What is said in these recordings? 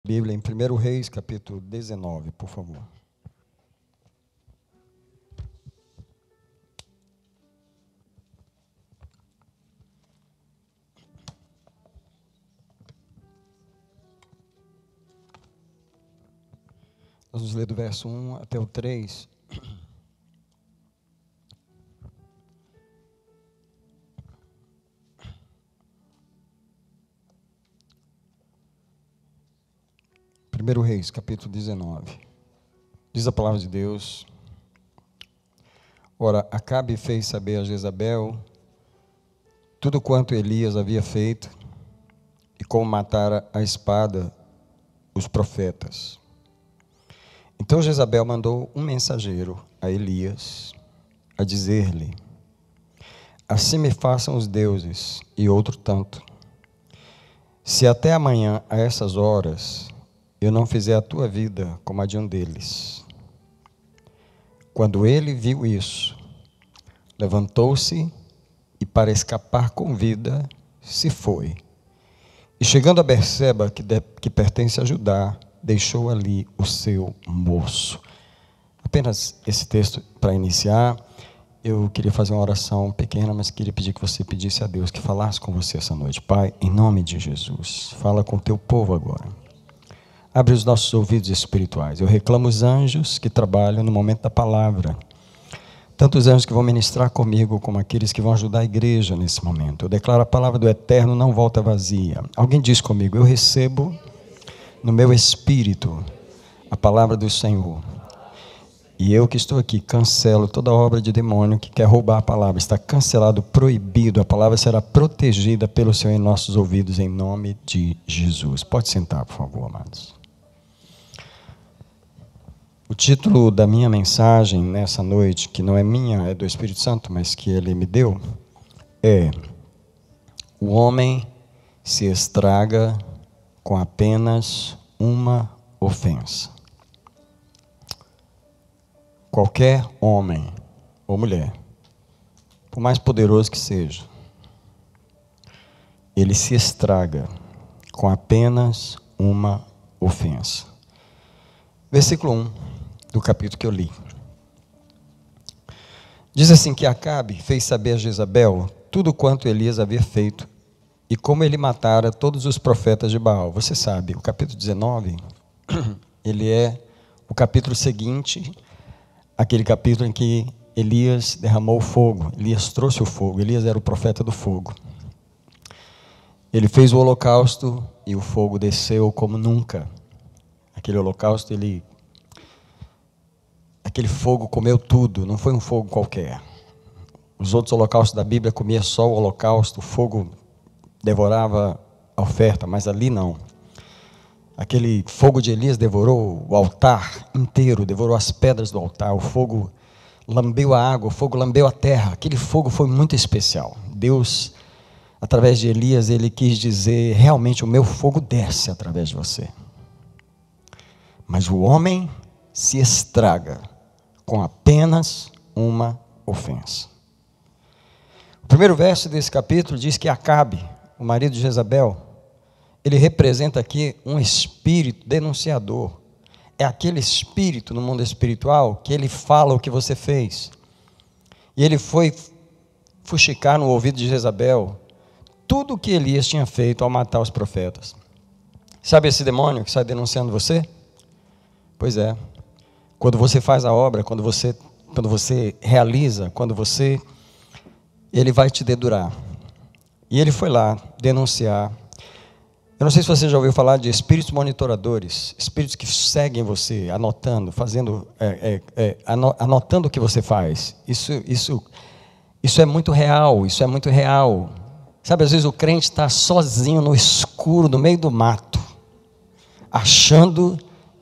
Bíblia em 1 Reis, capítulo 19, por favor. Nós vamos ler do verso 1 até o 3. Primeiro Reis, capítulo 19. Diz a palavra de Deus: Ora, Acabe fez saber a Jezabel tudo quanto Elias havia feito e como matara a espada os profetas. Então Jezabel mandou um mensageiro a Elias a dizer-lhe: Assim me façam os deuses e outro tanto, se até amanhã a essas horas eu não fizer a tua vida como a de um deles. Quando ele viu isso, levantou-se e, para escapar com vida, se foi. E chegando a Berseba, que pertence a Judá, deixou ali o seu moço. Apenas esse texto para iniciar. Eu queria fazer uma oração pequena, mas queria pedir que você pedisse a Deus que falasse com você essa noite. Pai, em nome de Jesus, fala com o teu povo agora. Abre os nossos ouvidos espirituais. Eu reclamo os anjos que trabalham no momento da palavra. Tanto os anjos que vão ministrar comigo, como aqueles que vão ajudar a igreja nesse momento. Eu declaro a palavra do Eterno não volta vazia. Alguém diz comigo: eu recebo no meu espírito a palavra do Senhor. E eu que estou aqui cancelo toda obra de demônio que quer roubar a palavra. Está cancelado, proibido. A palavra será protegida pelo Senhor em nossos ouvidos, em nome de Jesus. Pode sentar, por favor, amados. O título da minha mensagem nessa noite, que não é minha, é do Espírito Santo, mas que ele me deu, é: o homem se estraga com apenas uma ofensa. Qualquer homem ou mulher, por mais poderoso que seja, ele se estraga com apenas uma ofensa. Versículo 1 do capítulo que eu li. Diz assim que Acabe fez saber a Jezabel tudo quanto Elias havia feito e como ele matara todos os profetas de Baal. Você sabe, o capítulo 19, ele é o capítulo seguinte, aquele capítulo em que Elias derramou o fogo, Elias trouxe o fogo, Elias era o profeta do fogo. Ele fez o holocausto e o fogo desceu como nunca. Aquele holocausto, aquele fogo comeu tudo, não foi um fogo qualquer. Os outros holocaustos da Bíblia comia só o holocausto, o fogo devorava a oferta, mas ali não. Aquele fogo de Elias devorou o altar inteiro, devorou as pedras do altar, o fogo lambeu a água, o fogo lambeu a terra. Aquele fogo foi muito especial. Deus, através de Elias, ele quis dizer: realmente o meu fogo desce através de você. Mas o homem se estraga com apenas uma ofensa. O primeiro verso desse capítulo diz que Acabe, o marido de Jezabel, ele representa aqui um espírito denunciador. É aquele espírito no mundo espiritual que ele fala o que você fez. E ele foi fuxicar no ouvido de Jezabel tudo o que Elias tinha feito ao matar os profetas. Sabe esse demônio que sai denunciando você? Pois é. Quando você faz a obra, quando você realiza, ele vai te dedurar. E ele foi lá denunciar. Eu não sei se você já ouviu falar de espíritos monitoradores, espíritos que seguem você, anotando, anotando o que você faz. Isso é muito real, isso é muito real. Sabe, às vezes o crente está sozinho no escuro, no meio do mato, achando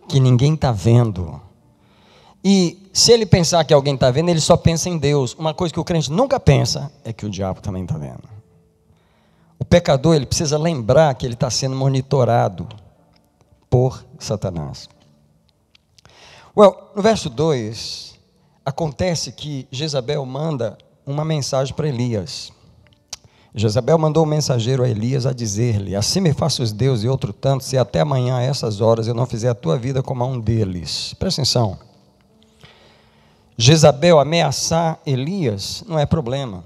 que ninguém está vendo. E se ele pensar que alguém está vendo, ele só pensa em Deus. Uma coisa que o crente nunca pensa é que o diabo também está vendo. O pecador, ele precisa lembrar que ele está sendo monitorado por Satanás. No verso 2, acontece que Jezabel manda uma mensagem para Elias. Jezabel mandou um mensageiro a Elias a dizer-lhe: assim me faça os deuses e outro tanto, se até amanhã a essas horas eu não fizer a tua vida como a um deles. Presta atenção. Jezabel ameaçar Elias não é problema.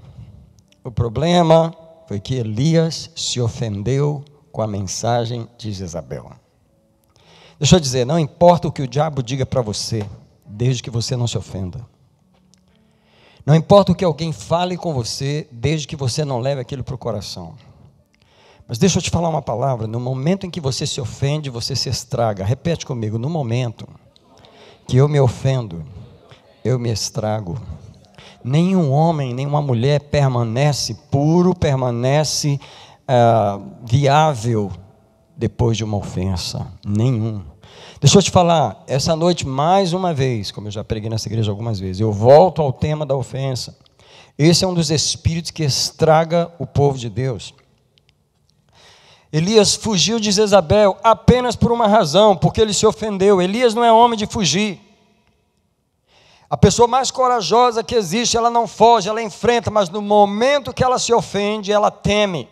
O problema foi que Elias se ofendeu com a mensagem de Jezabel. Deixa eu dizer, não importa o que o diabo diga para você, desde que você não se ofenda. Não importa o que alguém fale com você, desde que você não leve aquilo para o coração. Mas deixa eu te falar uma palavra, no momento em que você se ofende, você se estraga. Repete comigo, no momento que eu me ofendo, eu me estrago. Nenhum homem, nenhuma mulher permanece puro, permanece viável depois de uma ofensa. Nenhum. Deixa eu te falar, essa noite, mais uma vez, como eu já preguei nessa igreja algumas vezes, eu volto ao tema da ofensa. Esse é um dos espíritos que estraga o povo de Deus. Elias fugiu de Jezabel apenas por uma razão, porque ele se ofendeu. Elias não é homem de fugir. A pessoa mais corajosa que existe, ela não foge, ela enfrenta, mas no momento que ela se ofende, ela teme.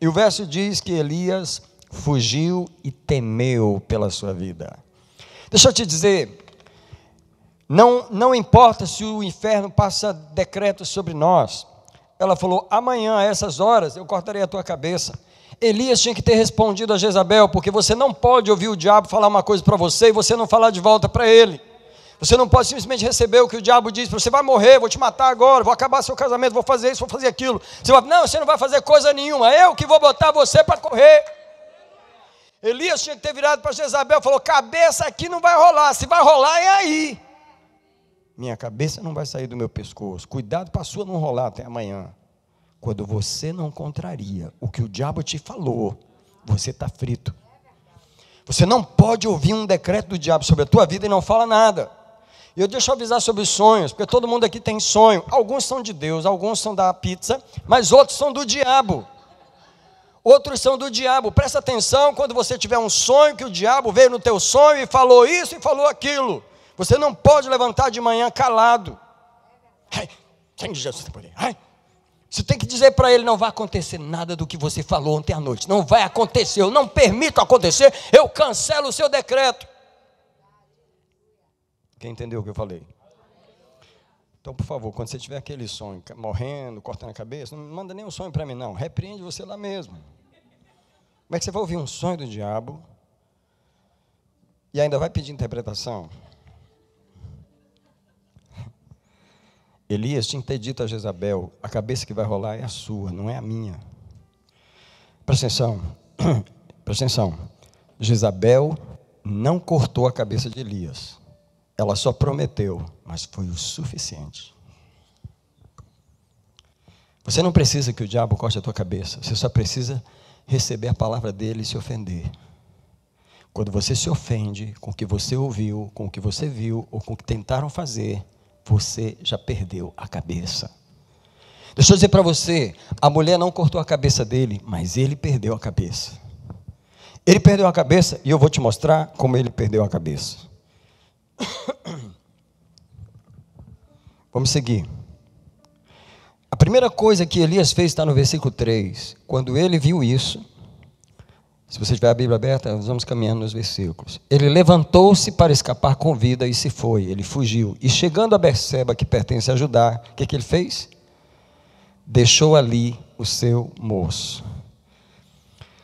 E o verso diz que Elias fugiu e temeu pela sua vida. Deixa eu te dizer, não importa se o inferno passa decretos sobre nós. Ela falou, amanhã a essas horas eu cortarei a tua cabeça. Elias tinha que ter respondido a Jezabel, porque você não pode ouvir o diabo falar uma coisa para você e você não falar de volta para ele. Você não pode simplesmente receber o que o diabo diz, você vai morrer, vou te matar agora, vou acabar seu casamento, vou fazer isso, vou fazer aquilo. Você vai, não, você não vai fazer coisa nenhuma, eu que vou botar você para correr. Elias tinha que ter virado para Jezabel e falou, cabeça aqui não vai rolar, se vai rolar é aí. Minha cabeça não vai sair do meu pescoço, cuidado para a sua não rolar até amanhã. Quando você não contraria o que o diabo te falou, você está frito. Você não pode ouvir um decreto do diabo sobre a tua vida e não fala nada. E deixa eu avisar sobre os sonhos, porque todo mundo aqui tem sonho. Alguns são de Deus, alguns são da pizza, mas outros são do diabo. Outros são do diabo. Presta atenção quando você tiver um sonho que o diabo veio no teu sonho e falou isso e falou aquilo. Você não pode levantar de manhã calado. Você tem que dizer para ele, não vai acontecer nada do que você falou ontem à noite. Não vai acontecer, eu não permito acontecer, eu cancelo o seu decreto. Quem entendeu o que eu falei? Então, por favor, quando você tiver aquele sonho, morrendo, cortando a cabeça, não manda nenhum sonho para mim, não. Repreende você lá mesmo. Como é que você vai ouvir um sonho do diabo e ainda vai pedir interpretação? Elias tinha que ter dito a Jezabel, a cabeça que vai rolar é a sua, não é a minha. Presta atenção, presta atenção. Jezabel não cortou a cabeça de Elias. Ela só prometeu, mas foi o suficiente. Você não precisa que o diabo corte a tua cabeça, você só precisa receber a palavra dele e se ofender. Quando você se ofende com o que você ouviu, com o que você viu, ou com o que tentaram fazer, você já perdeu a cabeça. Deixa eu dizer para você, a mulher não cortou a cabeça dele, mas ele perdeu a cabeça. Ele perdeu a cabeça e eu vou te mostrar como ele perdeu a cabeça. Vamos seguir. A primeira coisa que Elias fez está no versículo 3. Quando ele viu isso, se você tiver a Bíblia aberta, nós vamos caminhando nos versículos. Ele levantou-se para escapar com vida e se foi, ele fugiu. E chegando a Berseba, que pertence a Judá, o que ele fez? Deixou ali o seu moço.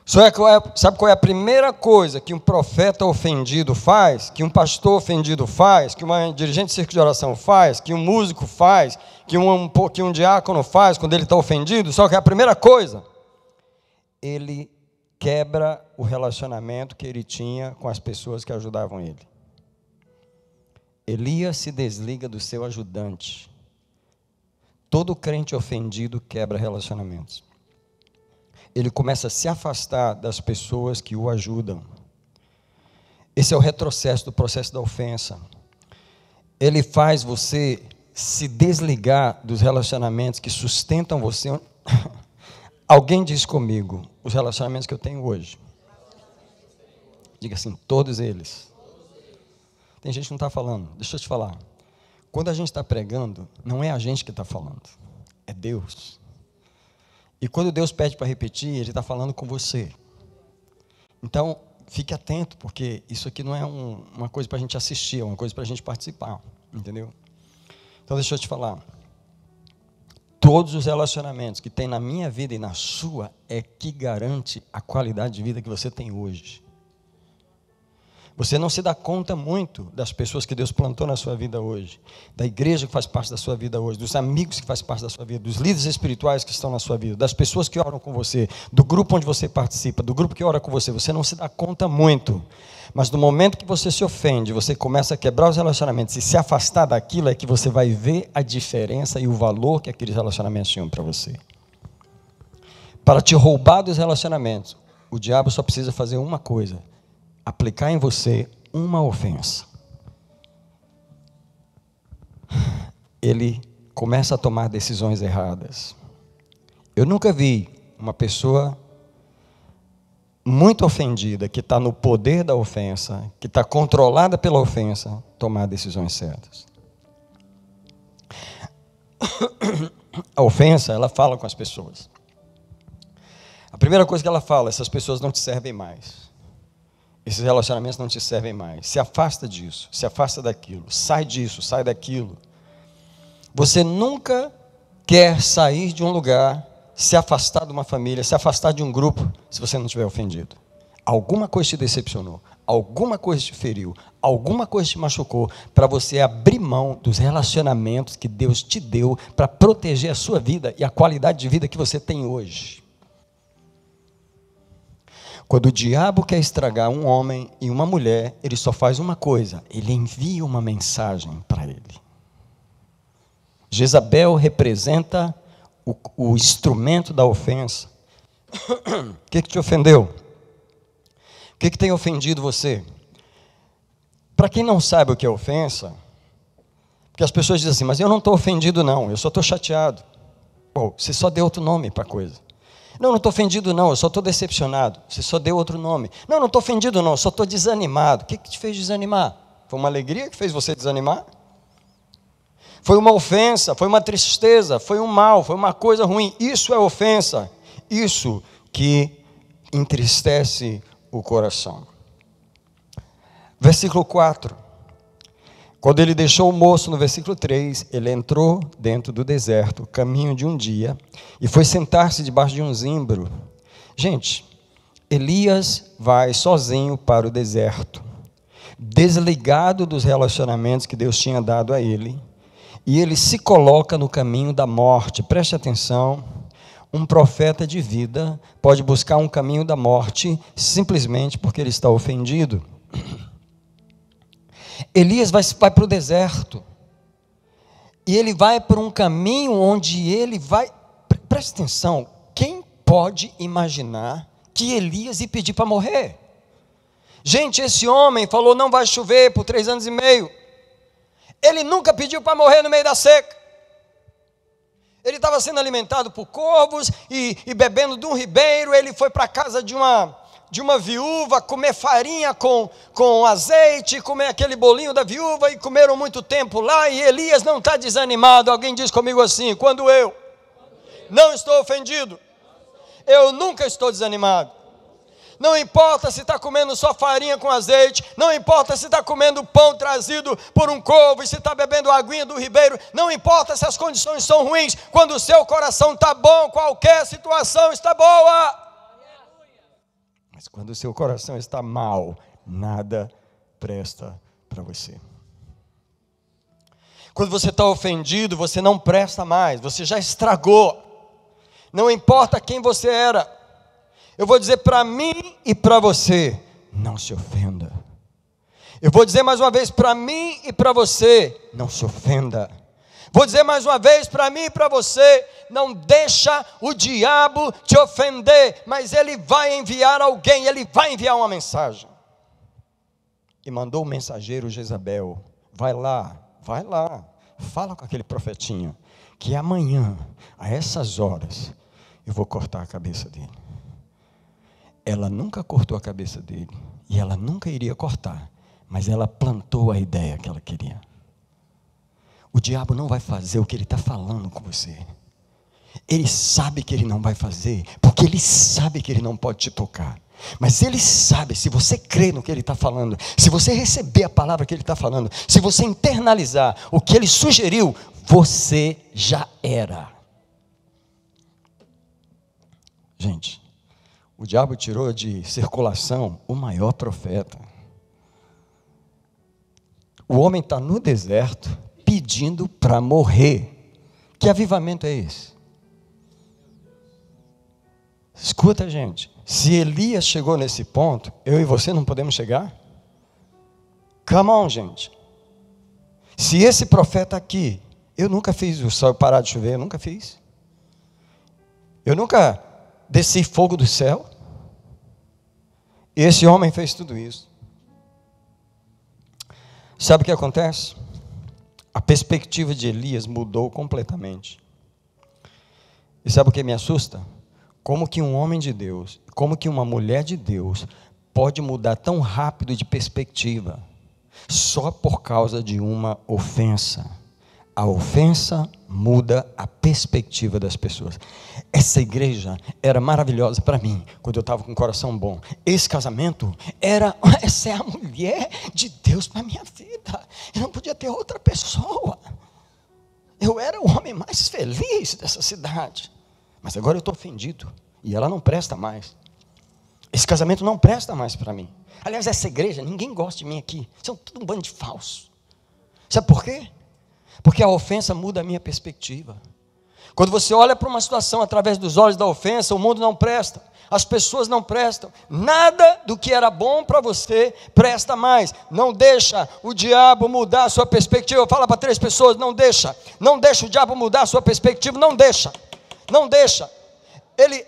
Sabe qual é a primeira coisa que um profeta ofendido faz, que um pastor ofendido faz, que uma dirigente de círculo de oração faz, que um músico faz, que um diácono faz quando ele está ofendido? Só que a primeira coisa, ele quebra o relacionamento que ele tinha com as pessoas que ajudavam ele. Elias se desliga do seu ajudante. Todo crente ofendido quebra relacionamentos. Ele começa a se afastar das pessoas que o ajudam. Esse é o retrocesso do processo da ofensa. Ele faz você se desligar dos relacionamentos que sustentam você. Alguém diz comigo, os relacionamentos que eu tenho hoje. Diga assim, todos eles. Tem gente que não está falando, deixa eu te falar. Quando a gente está pregando, não é a gente que está falando, é Deus. E quando Deus pede para repetir, Ele está falando com você. Então, fique atento, porque isso aqui não é uma coisa para a gente assistir, é uma coisa para a gente participar, entendeu? Então, deixa eu te falar. Todos os relacionamentos que tem na minha vida e na sua é que garante a qualidade de vida que você tem hoje. Você não se dá conta muito das pessoas que Deus plantou na sua vida hoje, da igreja que faz parte da sua vida hoje, dos amigos que faz parte da sua vida, dos líderes espirituais que estão na sua vida, das pessoas que oram com você, do grupo onde você participa, do grupo que ora com você. Você não se dá conta muito, mas no momento que você se ofende, você começa a quebrar os relacionamentos e se afastar daquilo, é que você vai ver a diferença e o valor que aqueles relacionamentos tinham para você. Para te roubar dos relacionamentos, o diabo só precisa fazer uma coisa: aplicar em você uma ofensa. Ele começa a tomar decisões erradas. Eu nunca vi uma pessoa muito ofendida, que está no poder da ofensa, que está controlada pela ofensa, tomar decisões certas. A ofensa, ela fala com as pessoas. A primeira coisa que ela fala: essas pessoas não te servem mais. Esses relacionamentos não te servem mais. Se afasta disso, se afasta daquilo, sai disso, sai daquilo. Você nunca quer sair de um lugar, se afastar de uma família, se afastar de um grupo, se você não estiver ofendido. Alguma coisa te decepcionou, alguma coisa te feriu, alguma coisa te machucou, para você abrir mão dos relacionamentos que Deus te deu para proteger a sua vida e a qualidade de vida que você tem hoje. Quando o diabo quer estragar um homem e uma mulher, ele só faz uma coisa: ele envia uma mensagem para ele. Jezabel representa o instrumento da ofensa. O que te ofendeu? O que tem ofendido você? Para quem não sabe o que é ofensa, porque as pessoas dizem assim: mas eu não estou ofendido não, eu só estou chateado. Pô, você só deu outro nome para a coisa. Não estou ofendido não, eu só estou decepcionado. Você só deu outro nome. Não estou ofendido não, eu só estou desanimado. O que te fez desanimar? Foi uma alegria que fez você desanimar? Foi uma ofensa, foi uma tristeza, foi um mal, foi uma coisa ruim. Isso é ofensa. Isso que entristece o coração. Versículo 4. Quando ele deixou o moço, no versículo 3, ele entrou dentro do deserto, caminho de um dia, e foi sentar-se debaixo de um zimbro. Gente, Elias vai sozinho para o deserto, desligado dos relacionamentos que Deus tinha dado a ele, e ele se coloca no caminho da morte. Preste atenção, um profeta de vida pode buscar um caminho da morte simplesmente porque ele está ofendido. Elias vai para o deserto, e ele vai por um caminho onde ele vai, presta atenção, quem pode imaginar que Elias ia pedir para morrer? Gente, esse homem falou: não vai chover por 3 anos e meio, ele nunca pediu para morrer no meio da seca, ele estava sendo alimentado por corvos e bebendo de um ribeiro. Ele foi para a casa de uma viúva, comer farinha com azeite, comer aquele bolinho da viúva, e comeram muito tempo lá, e Elias não está desanimado. Alguém diz comigo assim: quando eu não estou ofendido, eu nunca estou desanimado. Não importa se está comendo só farinha com azeite, não importa se está comendo pão trazido por um corvo, e se está bebendo a aguinha do ribeiro, não importa se as condições são ruins, quando o seu coração está bom, qualquer situação está boa. Mas quando o seu coração está mal, nada presta para você. Quando você está ofendido, você não presta mais, você já estragou. Não importa quem você era. Eu vou dizer para mim e para você: não se ofenda. Eu vou dizer mais uma vez para mim e para você: não se ofenda. Vou dizer mais uma vez para mim e para você: não deixa o diabo te ofender, mas ele vai enviar alguém, ele vai enviar uma mensagem. E mandou o mensageiro Jezabel: vai lá, fala com aquele profetinho, que amanhã, a essas horas, eu vou cortar a cabeça dele. Ela nunca cortou a cabeça dele, e ela nunca iria cortar, mas ela plantou a ideia que ela queria. O diabo não vai fazer o que ele está falando com você. Ele sabe que ele não vai fazer, porque ele sabe que ele não pode te tocar. Mas ele sabe, se você crê no que ele está falando, se você receber a palavra que ele está falando, se você internalizar o que ele sugeriu, você já era. Gente, o diabo tirou de circulação o maior profeta. O homem está no deserto pedindo para morrer. Que avivamento é esse? Escuta, gente, se Elias chegou nesse ponto, eu e você não podemos chegar? Come on, gente. Se esse profeta aqui, eu nunca fiz o sol parar de chover, eu nunca fiz. Eu nunca desci fogo do céu. Esse homem fez tudo isso. Sabe o que acontece? A perspectiva de Elias mudou completamente. E sabe o que me assusta? Como que um homem de Deus, como que uma mulher de Deus pode mudar tão rápido de perspectiva só por causa de uma ofensa? A ofensa muda a perspectiva das pessoas. Essa igreja era maravilhosa para mim, quando eu estava com o coração bom. Esse casamento essa é a mulher de Deus para a minha vida. Eu não podia ter outra pessoa. Eu era o homem mais feliz dessa cidade. Mas agora eu estou ofendido, e ela não presta mais. Esse casamento não presta mais para mim. Aliás, essa igreja, ninguém gosta de mim aqui. São tudo um bando de falsos. Sabe por quê? Porque a ofensa muda a minha perspectiva. Quando você olha para uma situação através dos olhos da ofensa, o mundo não presta, as pessoas não prestam, nada do que era bom para você presta mais. Não deixa o diabo mudar a sua perspectiva. Fala para 3 pessoas, não deixa o diabo mudar a sua perspectiva, não deixa.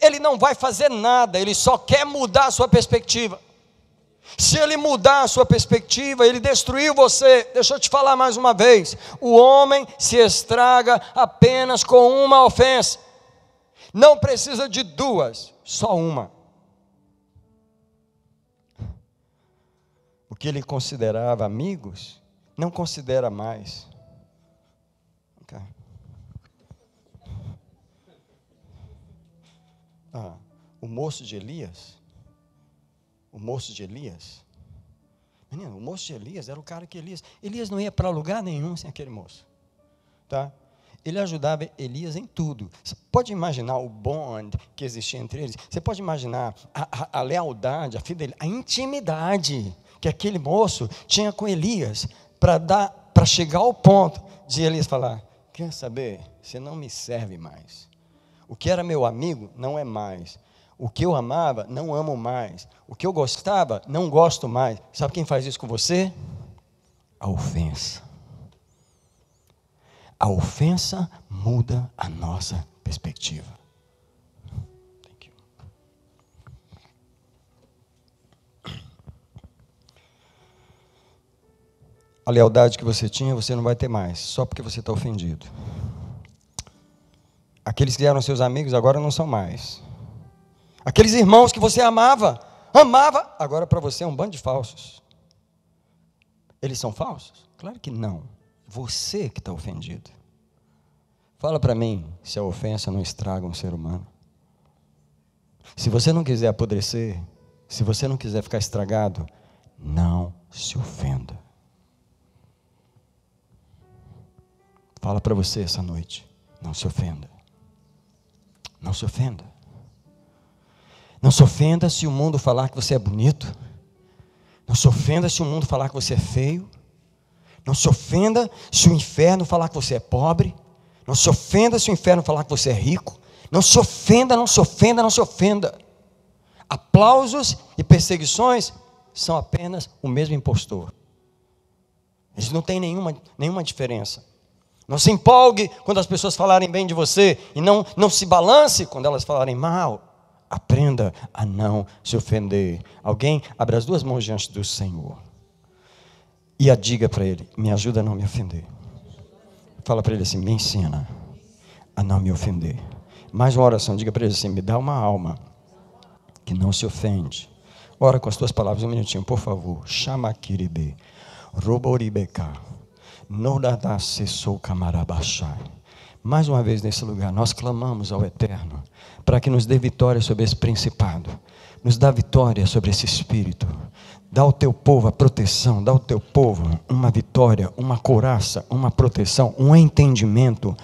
Ele não vai fazer nada, ele só quer mudar a sua perspectiva. Se ele mudar a sua perspectiva, ele destruiu você. Deixa eu te falar mais uma vez, o homem se estraga apenas com uma ofensa. Não precisa de 2, só uma. O que ele considerava amigos, não considera mais. Okay. O moço de Elias, menino, o moço de Elias era o cara que Elias não ia para lugar nenhum sem aquele moço, tá? Ele ajudava Elias em tudo. Você pode imaginar o bond que existia entre eles? Você pode imaginar a lealdade, a fidelidade, a intimidade que aquele moço tinha com Elias, para chegar ao ponto de Elias falar: quer saber, você não me serve mais. O que era meu amigo não é mais. O que eu amava, não amo mais. O que eu gostava, não gosto mais. Sabe quem faz isso com você? A ofensa. A ofensa muda a nossa perspectiva. Thank you. A lealdade que você tinha, você não vai ter mais, só porque você está ofendido. Aqueles que eram seus amigos agora não são mais. Aqueles irmãos que você amava, agora para você é um bando de falsos. Eles são falsos? Claro que não. Você que está ofendido. Fala para mim se a ofensa não estraga um ser humano. Se você não quiser apodrecer, se você não quiser ficar estragado, não se ofenda. Fala para você essa noite, não se ofenda. Não se ofenda. Não se ofenda se o mundo falar que você é bonito. Não se ofenda se o mundo falar que você é feio. Não se ofenda se o inferno falar que você é pobre. Não se ofenda se o inferno falar que você é rico. Não se ofenda, não se ofenda, não se ofenda. Aplausos e perseguições são apenas o mesmo impostor. Eles não têm nenhuma diferença. Não se empolgue quando as pessoas falarem bem de você, e não se balance quando elas falarem mal. Aprenda a não se ofender. Alguém abre as 2 mãos diante do Senhor e diga para Ele: me ajuda a não me ofender. Fala para Ele assim: me ensina a não me ofender. Mais uma oração, diga para Ele assim: me dá uma alma que não se ofende. Ora com as tuas palavras, um minutinho, por favor. Chama Kiribe, Roboribeka, Nodadase sou camarabachai, mais uma vez nesse lugar, nós clamamos ao Eterno para que nos dê vitória sobre esse principado, nos dá vitória sobre esse espírito. Dá ao teu povo a proteção, dá ao teu povo uma vitória, uma couraça, uma proteção, um entendimento.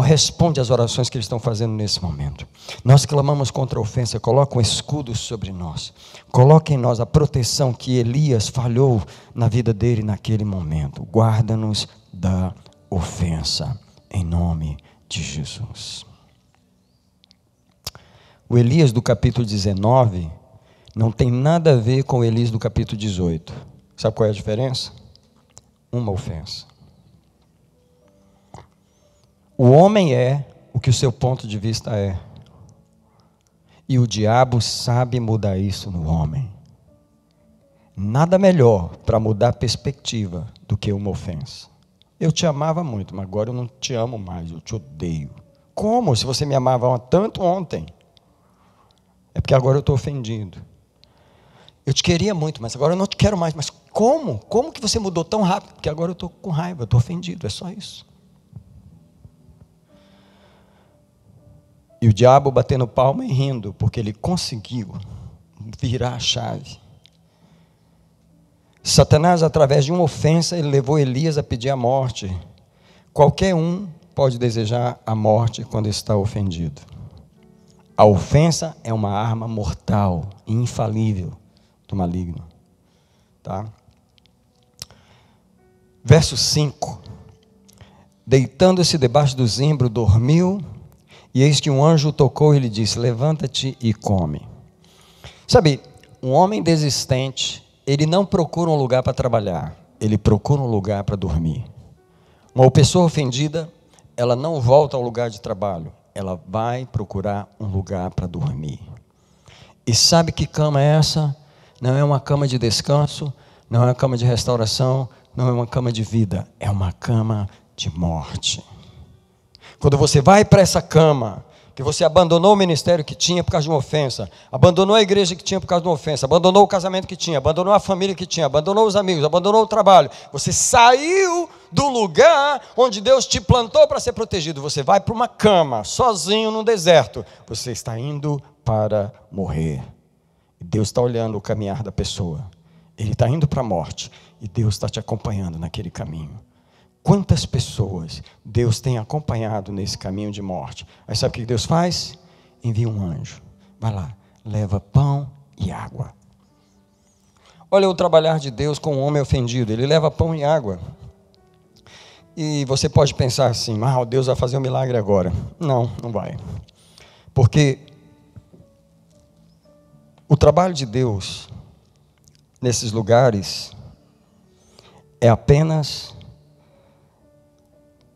Responde às orações que eles estão fazendo nesse momento. Nós clamamos contra a ofensa, coloca um escudo sobre nós. Coloca em nós a proteção que Elias falhou na vida dele naquele momento. Guarda-nos da ofensa, em nome de Jesus. O Elias do capítulo 19 não tem nada a ver com o Elias do capítulo 18. Sabe qual é a diferença? Uma ofensa. O homem é o que o seu ponto de vista é. E o diabo sabe mudar isso no homem. Nada melhor para mudar a perspectiva do que uma ofensa. Eu te amava muito, mas agora eu não te amo mais, eu te odeio. Como? Se você me amava tanto ontem. É porque agora eu estou ofendido. Eu te queria muito, mas agora eu não te quero mais. Mas como? Como que você mudou tão rápido? Porque agora eu estou com raiva, eu estou ofendido, é só isso. E o diabo batendo palma e rindo, porque ele conseguiu virar a chave. Satanás, através de uma ofensa, ele levou Elias a pedir a morte. Qualquer um pode desejar a morte quando está ofendido. A ofensa é uma arma mortal e infalível do maligno. Tá? Verso 5. Deitando-se debaixo do zimbro, dormiu. E eis que um anjo tocou e lhe disse: levanta-te e come. Sabe, um homem desistente, ele não procura um lugar para trabalhar, ele procura um lugar para dormir. Uma pessoa ofendida, ela não volta ao lugar de trabalho, ela vai procurar um lugar para dormir. E sabe que cama é essa? Não é uma cama de descanso, não é uma cama de restauração, não é uma cama de vida, é uma cama de morte. Quando você vai para essa cama, que você abandonou o ministério que tinha por causa de uma ofensa, abandonou a igreja que tinha por causa de uma ofensa, abandonou o casamento que tinha, abandonou a família que tinha, abandonou os amigos, abandonou o trabalho, você saiu do lugar onde Deus te plantou para ser protegido, você vai para uma cama, sozinho no deserto, você está indo para morrer. E Deus está olhando o caminhar da pessoa, ele está indo para a morte, e Deus está te acompanhando naquele caminho. Quantas pessoas Deus tem acompanhado nesse caminho de morte? Aí sabe o que Deus faz? Envia um anjo. Vai lá, leva pão e água. Olha o trabalhar de Deus com um homem ofendido. Ele leva pão e água. E você pode pensar assim: Deus vai fazer um milagre agora. Não, não vai. Porque o trabalho de Deus nesses lugares é apenas...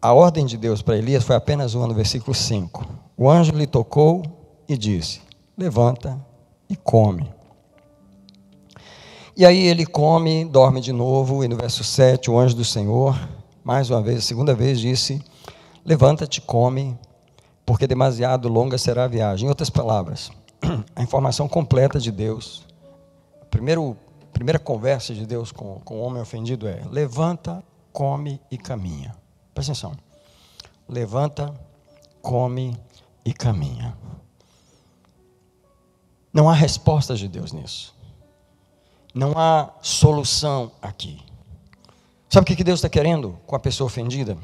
A ordem de Deus para Elias foi apenas uma, no versículo 5. O anjo lhe tocou e disse: levanta e come. E aí ele come, dorme de novo, e no verso 7, o anjo do Senhor, mais uma vez, a segunda vez, disse: levanta-te, come, porque demasiado longa será a viagem. Em outras palavras, a informação completa de Deus, a primeira conversa de Deus com o homem ofendido é: levanta, come e caminha. Presta atenção. Levanta, come e caminha. Não há resposta de Deus nisso. Não há solução aqui. Sabe o que Deus está querendo com a pessoa ofendida?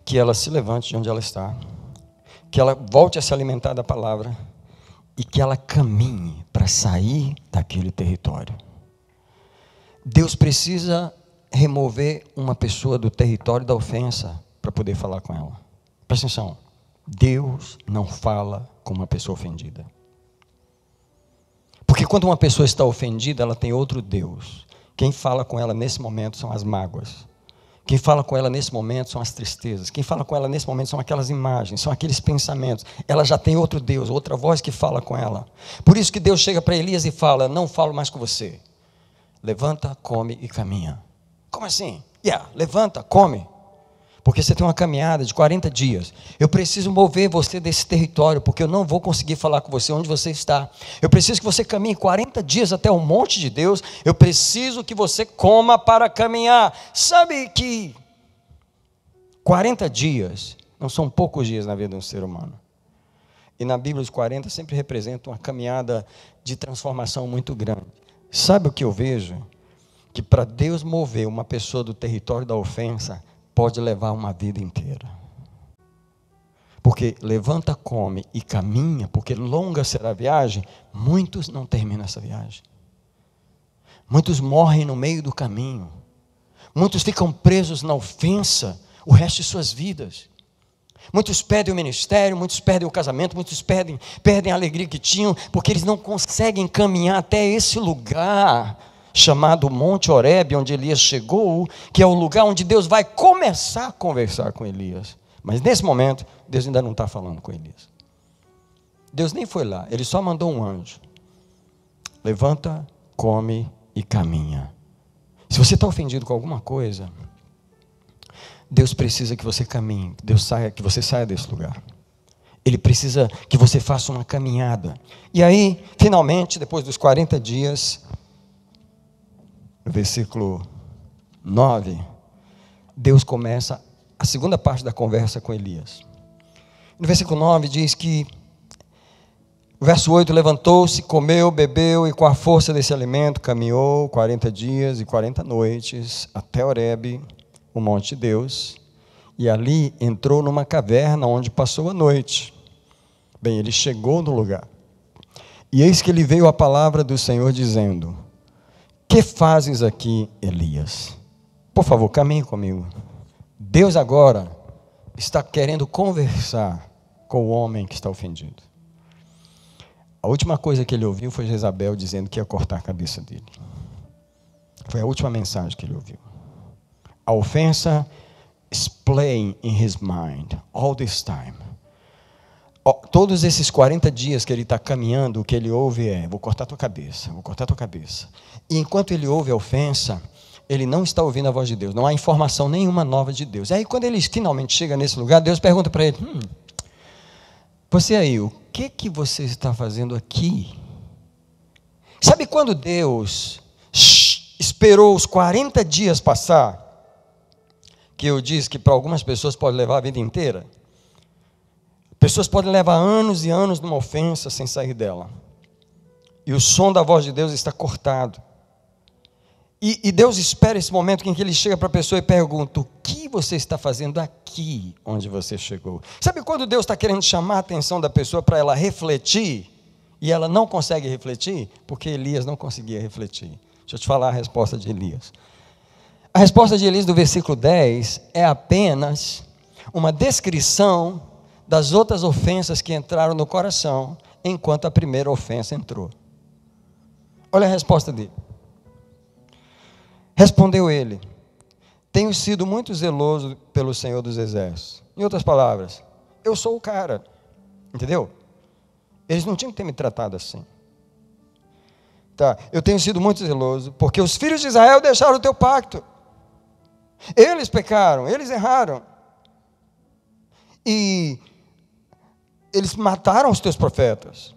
Que ela se levante de onde ela está, que ela volte a se alimentar da palavra e que ela caminhe para sair daquele território. Deus precisa remover uma pessoa do território da ofensa para poder falar com ela. Presta atenção. Deus não fala com uma pessoa ofendida. Porque quando uma pessoa está ofendida, ela tem outro Deus. Quem fala com ela nesse momento são as mágoas. Quem fala com ela nesse momento são as tristezas. Quem fala com ela nesse momento são aquelas imagens, são aqueles pensamentos. Ela já tem outro Deus, outra voz que fala com ela. Por isso que Deus chega para Elias e fala: não falo mais com você. Levanta, come e caminha. Como assim? Levanta, come. Porque você tem uma caminhada de 40 dias. Eu preciso mover você desse território, porque eu não vou conseguir falar com você onde você está. Eu preciso que você caminhe 40 dias até o monte de Deus. Eu preciso que você coma para caminhar. Sabe que 40 dias não são poucos dias na vida de um ser humano. E na Bíblia os 40 sempre representam uma caminhada de transformação muito grande. Sabe o que eu vejo? Que para Deus mover uma pessoa do território da ofensa, pode levar uma vida inteira. Porque levanta, come e caminha, porque longa será a viagem, muitos não terminam essa viagem. Muitos morrem no meio do caminho. Muitos ficam presos na ofensa o resto de suas vidas. Muitos perdem o ministério, muitos perdem o casamento, muitos perdem a alegria que tinham, porque eles não conseguem caminhar até esse lugar chamado Monte Horebe, onde Elias chegou, que é o lugar onde Deus vai começar a conversar com Elias. Mas nesse momento, Deus ainda não está falando com Elias. Deus nem foi lá, Ele só mandou um anjo. Levanta, come e caminha. Se você está ofendido com alguma coisa, Deus precisa que você caminhe, que você saia desse lugar. Ele precisa que você faça uma caminhada. E aí, finalmente, depois dos 40 dias, no versículo 9, Deus começa a segunda parte da conversa com Elias. No versículo 9 diz que, o verso 8, levantou-se, comeu, bebeu, e com a força desse alimento caminhou 40 dias e 40 noites até Horebe, o monte de Deus, e ali entrou numa caverna onde passou a noite. Bem, ele chegou no lugar, e eis que lhe veio a palavra do Senhor dizendo: que fazes aqui, Elias? Por favor, caminhe comigo. Deus agora está querendo conversar com o homem que está ofendido. A última coisa que ele ouviu foi Jezabel dizendo que ia cortar a cabeça dele. Foi a última mensagem que ele ouviu. A ofensa is playing in his mind all this time. Todos esses 40 dias que ele está caminhando, o que ele ouve é: vou cortar tua cabeça, vou cortar tua cabeça. E enquanto ele ouve a ofensa, ele não está ouvindo a voz de Deus, não há informação nenhuma nova de Deus. Aí quando ele finalmente chega nesse lugar, Deus pergunta para ele: você aí, o que você está fazendo aqui? Sabe quando Deus esperou os 40 dias passar, que eu disse que para algumas pessoas pode levar a vida inteira? Pessoas podem levar anos e anos numa ofensa sem sair dela. E o som da voz de Deus está cortado. E Deus espera esse momento em que Ele chega para a pessoa e pergunta: o que você está fazendo aqui onde você chegou? Sabe quando Deus está querendo chamar a atenção da pessoa para ela refletir, e ela não consegue refletir? Porque Elias não conseguia refletir. Deixa eu te falar a resposta de Elias. A resposta de Elias do versículo 10 é apenas uma descrição das outras ofensas que entraram no coração, enquanto a primeira ofensa entrou. Olha a resposta dele. Respondeu ele: tenho sido muito zeloso pelo Senhor dos Exércitos. Em outras palavras, eu sou o cara. Entendeu? Eles não tinham que ter me tratado assim. Tá, eu tenho sido muito zeloso, porque os filhos de Israel deixaram o teu pacto. Eles pecaram, eles erraram. E eles mataram os teus profetas.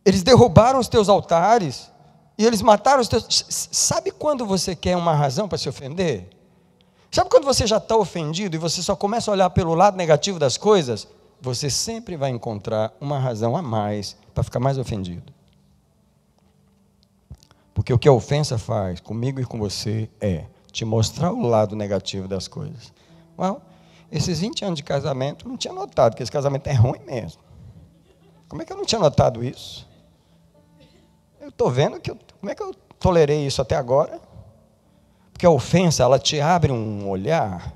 Eles derrubaram os teus altares. E eles mataram os teus... Sabe quando você quer uma razão para se ofender? Sabe quando você já está ofendido e você só começa a olhar pelo lado negativo das coisas? Você sempre vai encontrar uma razão a mais para ficar mais ofendido. Porque o que a ofensa faz comigo e com você é te mostrar o lado negativo das coisas. Well, esses 20 anos de casamento, eu não tinha notado que esse casamento é ruim mesmo. Como é que eu não tinha notado isso? Eu estou vendo como é que eu tolerei isso até agora? Porque a ofensa, ela te abre um olhar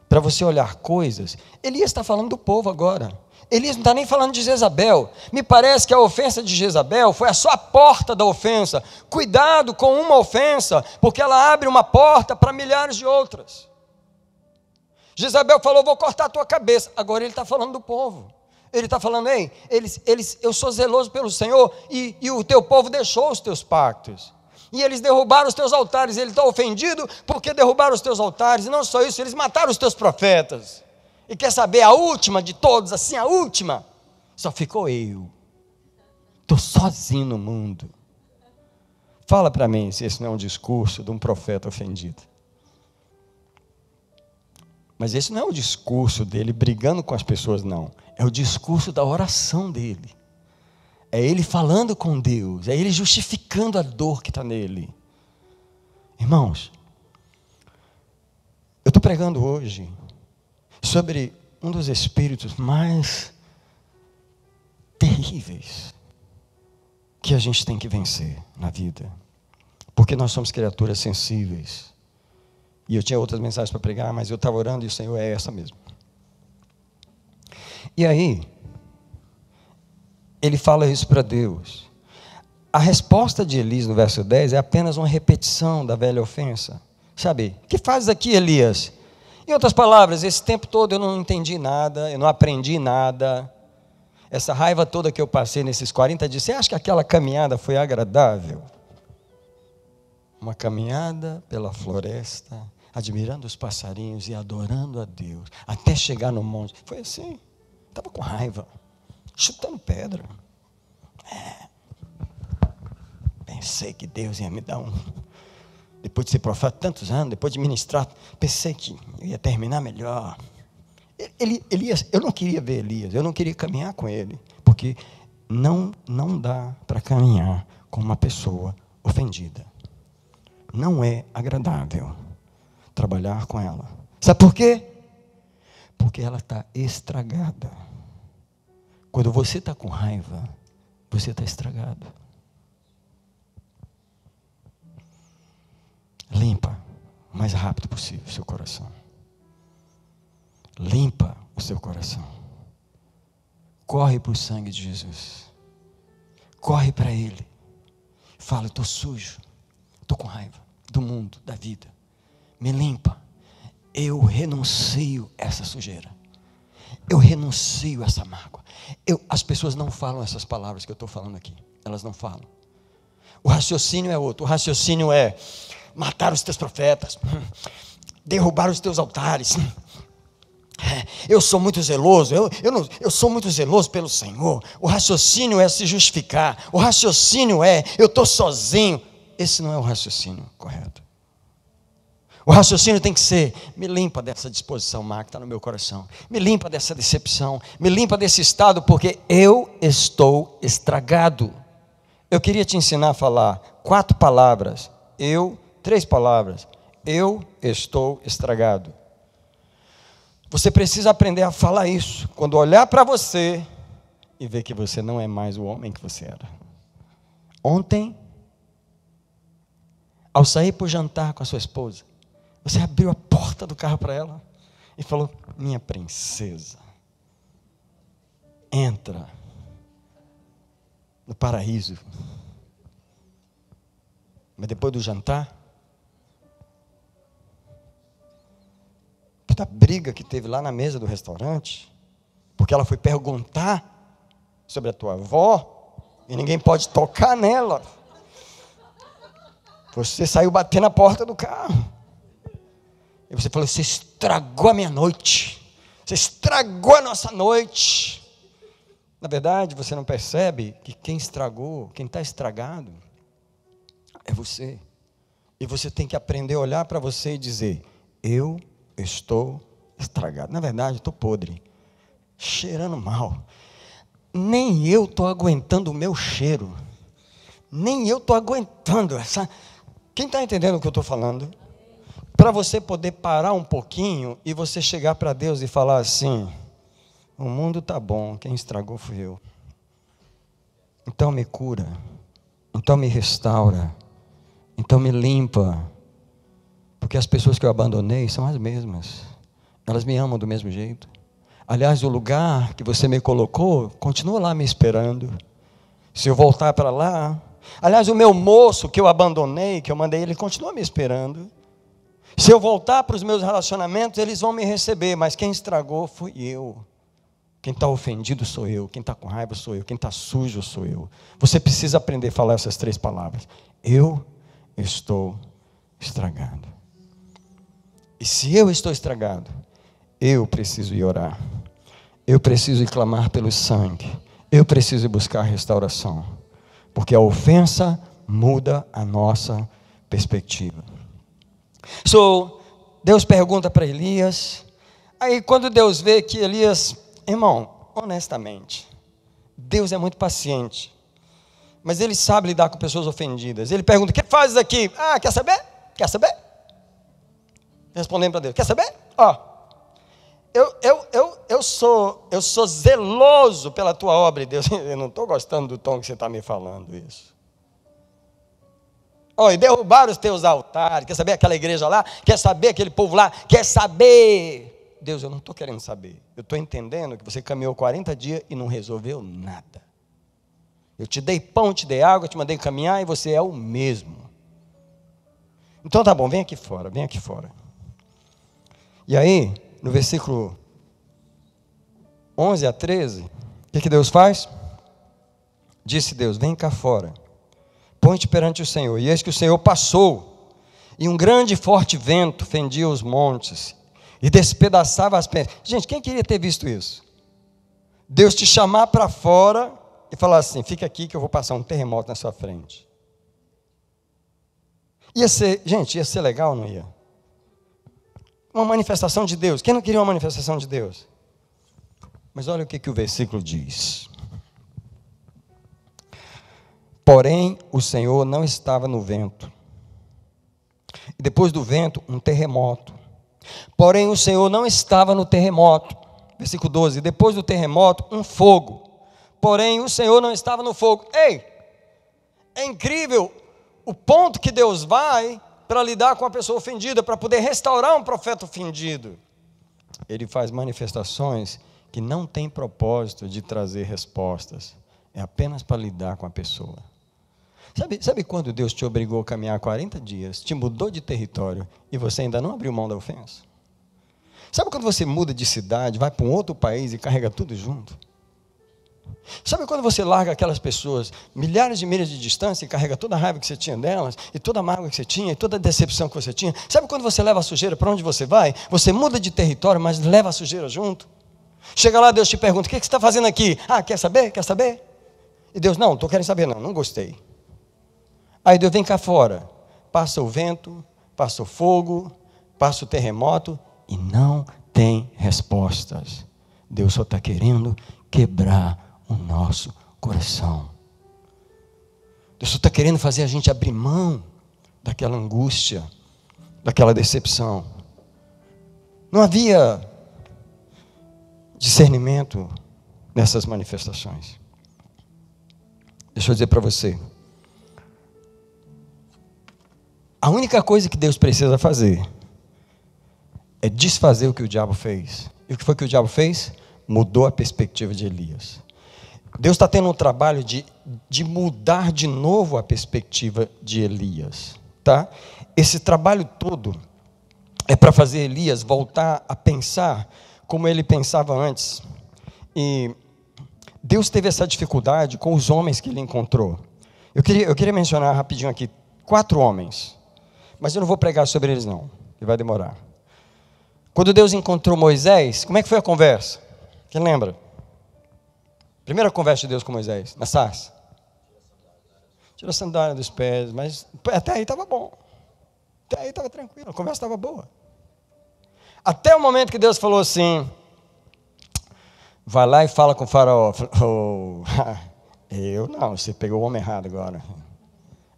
para você olhar coisas. Elias está falando do povo agora. Elias não está nem falando de Jezabel. Me parece que a ofensa de Jezabel foi só a porta da ofensa. Cuidado com uma ofensa, porque ela abre uma porta para milhares de outras. Jezabel falou: vou cortar a tua cabeça. Agora ele está falando do povo. Ele está falando: ei, eu sou zeloso pelo Senhor, e o teu povo deixou os teus pactos, e eles derrubaram os teus altares. Ele está ofendido porque derrubaram os teus altares, e não só isso, eles mataram os teus profetas. E quer saber a última de todos, assim, a última? Só ficou eu. Estou sozinho no mundo. Fala para mim se esse não é um discurso de um profeta ofendido. Mas esse não é o discurso dele brigando com as pessoas, não. É o discurso da oração dele. É ele falando com Deus. É ele justificando a dor que está nele. Irmãos, eu estou pregando hoje sobre um dos espíritos mais terríveis que a gente tem que vencer na vida. Porque nós somos criaturas sensíveis. E eu tinha outras mensagens para pregar, mas eu estava orando e o Senhor é essa mesmo. E aí, ele fala isso para Deus. A resposta de Elias no verso 10 é apenas uma repetição da velha ofensa. Sabe, o que fazes aqui, Elias? Em outras palavras, esse tempo todo eu não entendi nada, eu não aprendi nada. Essa raiva toda que eu passei nesses 40 dias, você acha que aquela caminhada foi agradável? Uma caminhada pela floresta, admirando os passarinhos e adorando a Deus, até chegar no monte. Foi assim, estava com raiva, chutando pedra. Pensei que Deus ia me dar depois de ser profeta tantos anos, depois de ministrar, pensei que eu ia terminar melhor. Elias, eu não queria ver Elias, eu não queria caminhar com ele, porque não dá para caminhar com uma pessoa ofendida. Não é agradável trabalhar com ela. Sabe por quê? Porque ela está estragada. Quando você está com raiva, você está estragado. Limpa o mais rápido possível o seu coração. Limpa o seu coração. Corre para o sangue de Jesus. Corre para Ele. Fala, estou sujo. Estou com raiva do mundo, da vida. Me limpa. Eu renuncio essa sujeira. Eu renuncio essa mágoa. As pessoas não falam essas palavras que eu estou falando aqui. Elas não falam. O raciocínio é outro. O raciocínio é matar os teus profetas, derrubar os teus altares. Eu sou muito zeloso, eu sou muito zeloso pelo Senhor. O raciocínio é se justificar. O raciocínio é, eu estou sozinho. Esse não é o raciocínio correto. O raciocínio tem que ser, me limpa dessa disposição má que está no meu coração. Me limpa dessa decepção. Me limpa desse estado, porque eu estou estragado. Eu queria te ensinar a falar 4 palavras. 3 palavras. Eu estou estragado. Você precisa aprender a falar isso. Quando olhar para você e ver que você não é mais o homem que você era. Ontem, ao sair para o jantar com a sua esposa, você abriu a porta do carro para ela e falou, minha princesa, entra no paraíso. Mas depois do jantar, da briga que teve lá na mesa do restaurante, porque ela foi perguntar sobre a tua avó, e ninguém pode tocar nela. Você saiu batendo na porta do carro. E você falou, você estragou a minha noite. Você estragou a nossa noite. Na verdade, você não percebe que quem estragou, quem está estragado, é você. E você tem que aprender a olhar para você e dizer, eu estou estragado. Na verdade, estou podre, cheirando mal. Nem eu estou aguentando o meu cheiro. Nem eu estou aguentando essa... Quem está entendendo o que eu estou falando? Para você poder parar um pouquinho e você chegar para Deus e falar assim, o mundo está bom, quem estragou fui eu. Então me cura, então me restaura, então me limpa. Porque as pessoas que eu abandonei são as mesmas. Elas me amam do mesmo jeito. Aliás, o lugar que você me colocou continua lá me esperando. Se eu voltar para lá... Aliás, o meu moço que eu abandonei, que eu mandei, ele continua me esperando. Se eu voltar para os meus relacionamentos, eles vão me receber. Mas quem estragou fui eu. Quem está ofendido sou eu. Quem está com raiva sou eu. Quem está sujo sou eu. Você precisa aprender a falar essas 3 palavras. Eu estou estragado. E se eu estou estragado, eu preciso ir orar. Eu preciso ir clamar pelo sangue. Eu preciso ir buscar restauração. Porque a ofensa muda a nossa perspectiva. Deus pergunta para Elias, Aí quando Deus vê que Elias, irmão, honestamente, Deus é muito paciente, mas Ele sabe lidar com pessoas ofendidas. Ele pergunta: o que fazes aqui? Ah, quer saber? Quer saber? Respondendo para Deus: quer saber? Ó, eu sou zeloso pela tua obra. E Deus, eu não estou gostando do tom que você está me falando isso. Ó, e derrubaram os teus altares. Quer saber aquela igreja lá? Quer saber aquele povo lá? Quer saber? Deus, eu não estou querendo saber. Eu estou entendendo que você caminhou 40 dias e não resolveu nada. Eu te dei pão, te dei água, te mandei caminhar e você é o mesmo. Então tá bom, vem aqui fora, vem aqui fora. E aí, no versículo 11 a 13, o que Deus faz? Disse Deus: vem cá fora, põe-te perante o Senhor. E eis que o Senhor passou, e um grande e forte vento fendia os montes, e despedaçava as pedras. Gente, quem queria ter visto isso? Deus te chamar para fora e falar assim: fica aqui que eu vou passar um terremoto na sua frente. Ia ser legal ou não ia? Uma manifestação de Deus. Quem não queria uma manifestação de Deus? Mas olha o que o versículo diz. Porém, o Senhor não estava no vento. E depois do vento, um terremoto. Porém, o Senhor não estava no terremoto. Versículo 12. Depois do terremoto, um fogo. Porém, o Senhor não estava no fogo. Ei, é incrível o ponto que Deus vai para lidar com a pessoa ofendida, para poder restaurar um profeta ofendido. Ele faz manifestações que não têm propósito de trazer respostas. É apenas para lidar com a pessoa. Sabe quando Deus te obrigou a caminhar 40 dias, te mudou de território e você ainda não abriu mão da ofensa? Sabe quando você muda de cidade, vai para um outro país e carrega tudo junto? Sabe quando você larga aquelas pessoas milhares de milhas de distância e carrega toda a raiva que você tinha delas, e toda a mágoa que você tinha, e toda a decepção que você tinha? Sabe quando você leva a sujeira para onde você vai? Você muda de território, mas leva a sujeira junto. Chega lá, Deus te pergunta: o que você está fazendo aqui? Ah, quer saber? Quer saber? E Deus: não estou querendo saber não gostei. Aí Deus: vem cá fora. Passa o vento, passa o fogo, passa o terremoto e não tem respostas. Deus só está querendo quebrar o nosso coração. Deus só está querendo fazer a gente abrir mão daquela angústia, daquela decepção. Não havia discernimento nessas manifestações. Deixa eu dizer para você, a única coisa que Deus precisa fazer é desfazer o que o diabo fez. E o que foi que o diabo fez? Mudou a perspectiva de Elias. Deus está tendo um trabalho de mudar de novo a perspectiva de Elias, tá? Esse trabalho todo é para fazer Elias voltar a pensar como ele pensava antes. E Deus teve essa dificuldade com os homens que ele encontrou. Eu queria mencionar rapidinho aqui 4 homens, mas eu não vou pregar sobre eles não, que vai demorar. Quando Deus encontrou Moisés, como é que foi a conversa? Quem lembra? Primeira conversa de Deus com Moisés, na sarça. Tira a sandália dos pés, mas até aí estava bom. Até aí estava tranquilo, a conversa estava boa. Até o momento que Deus falou assim: vai lá e fala com o faraó. Eu não, você pegou o homem errado agora.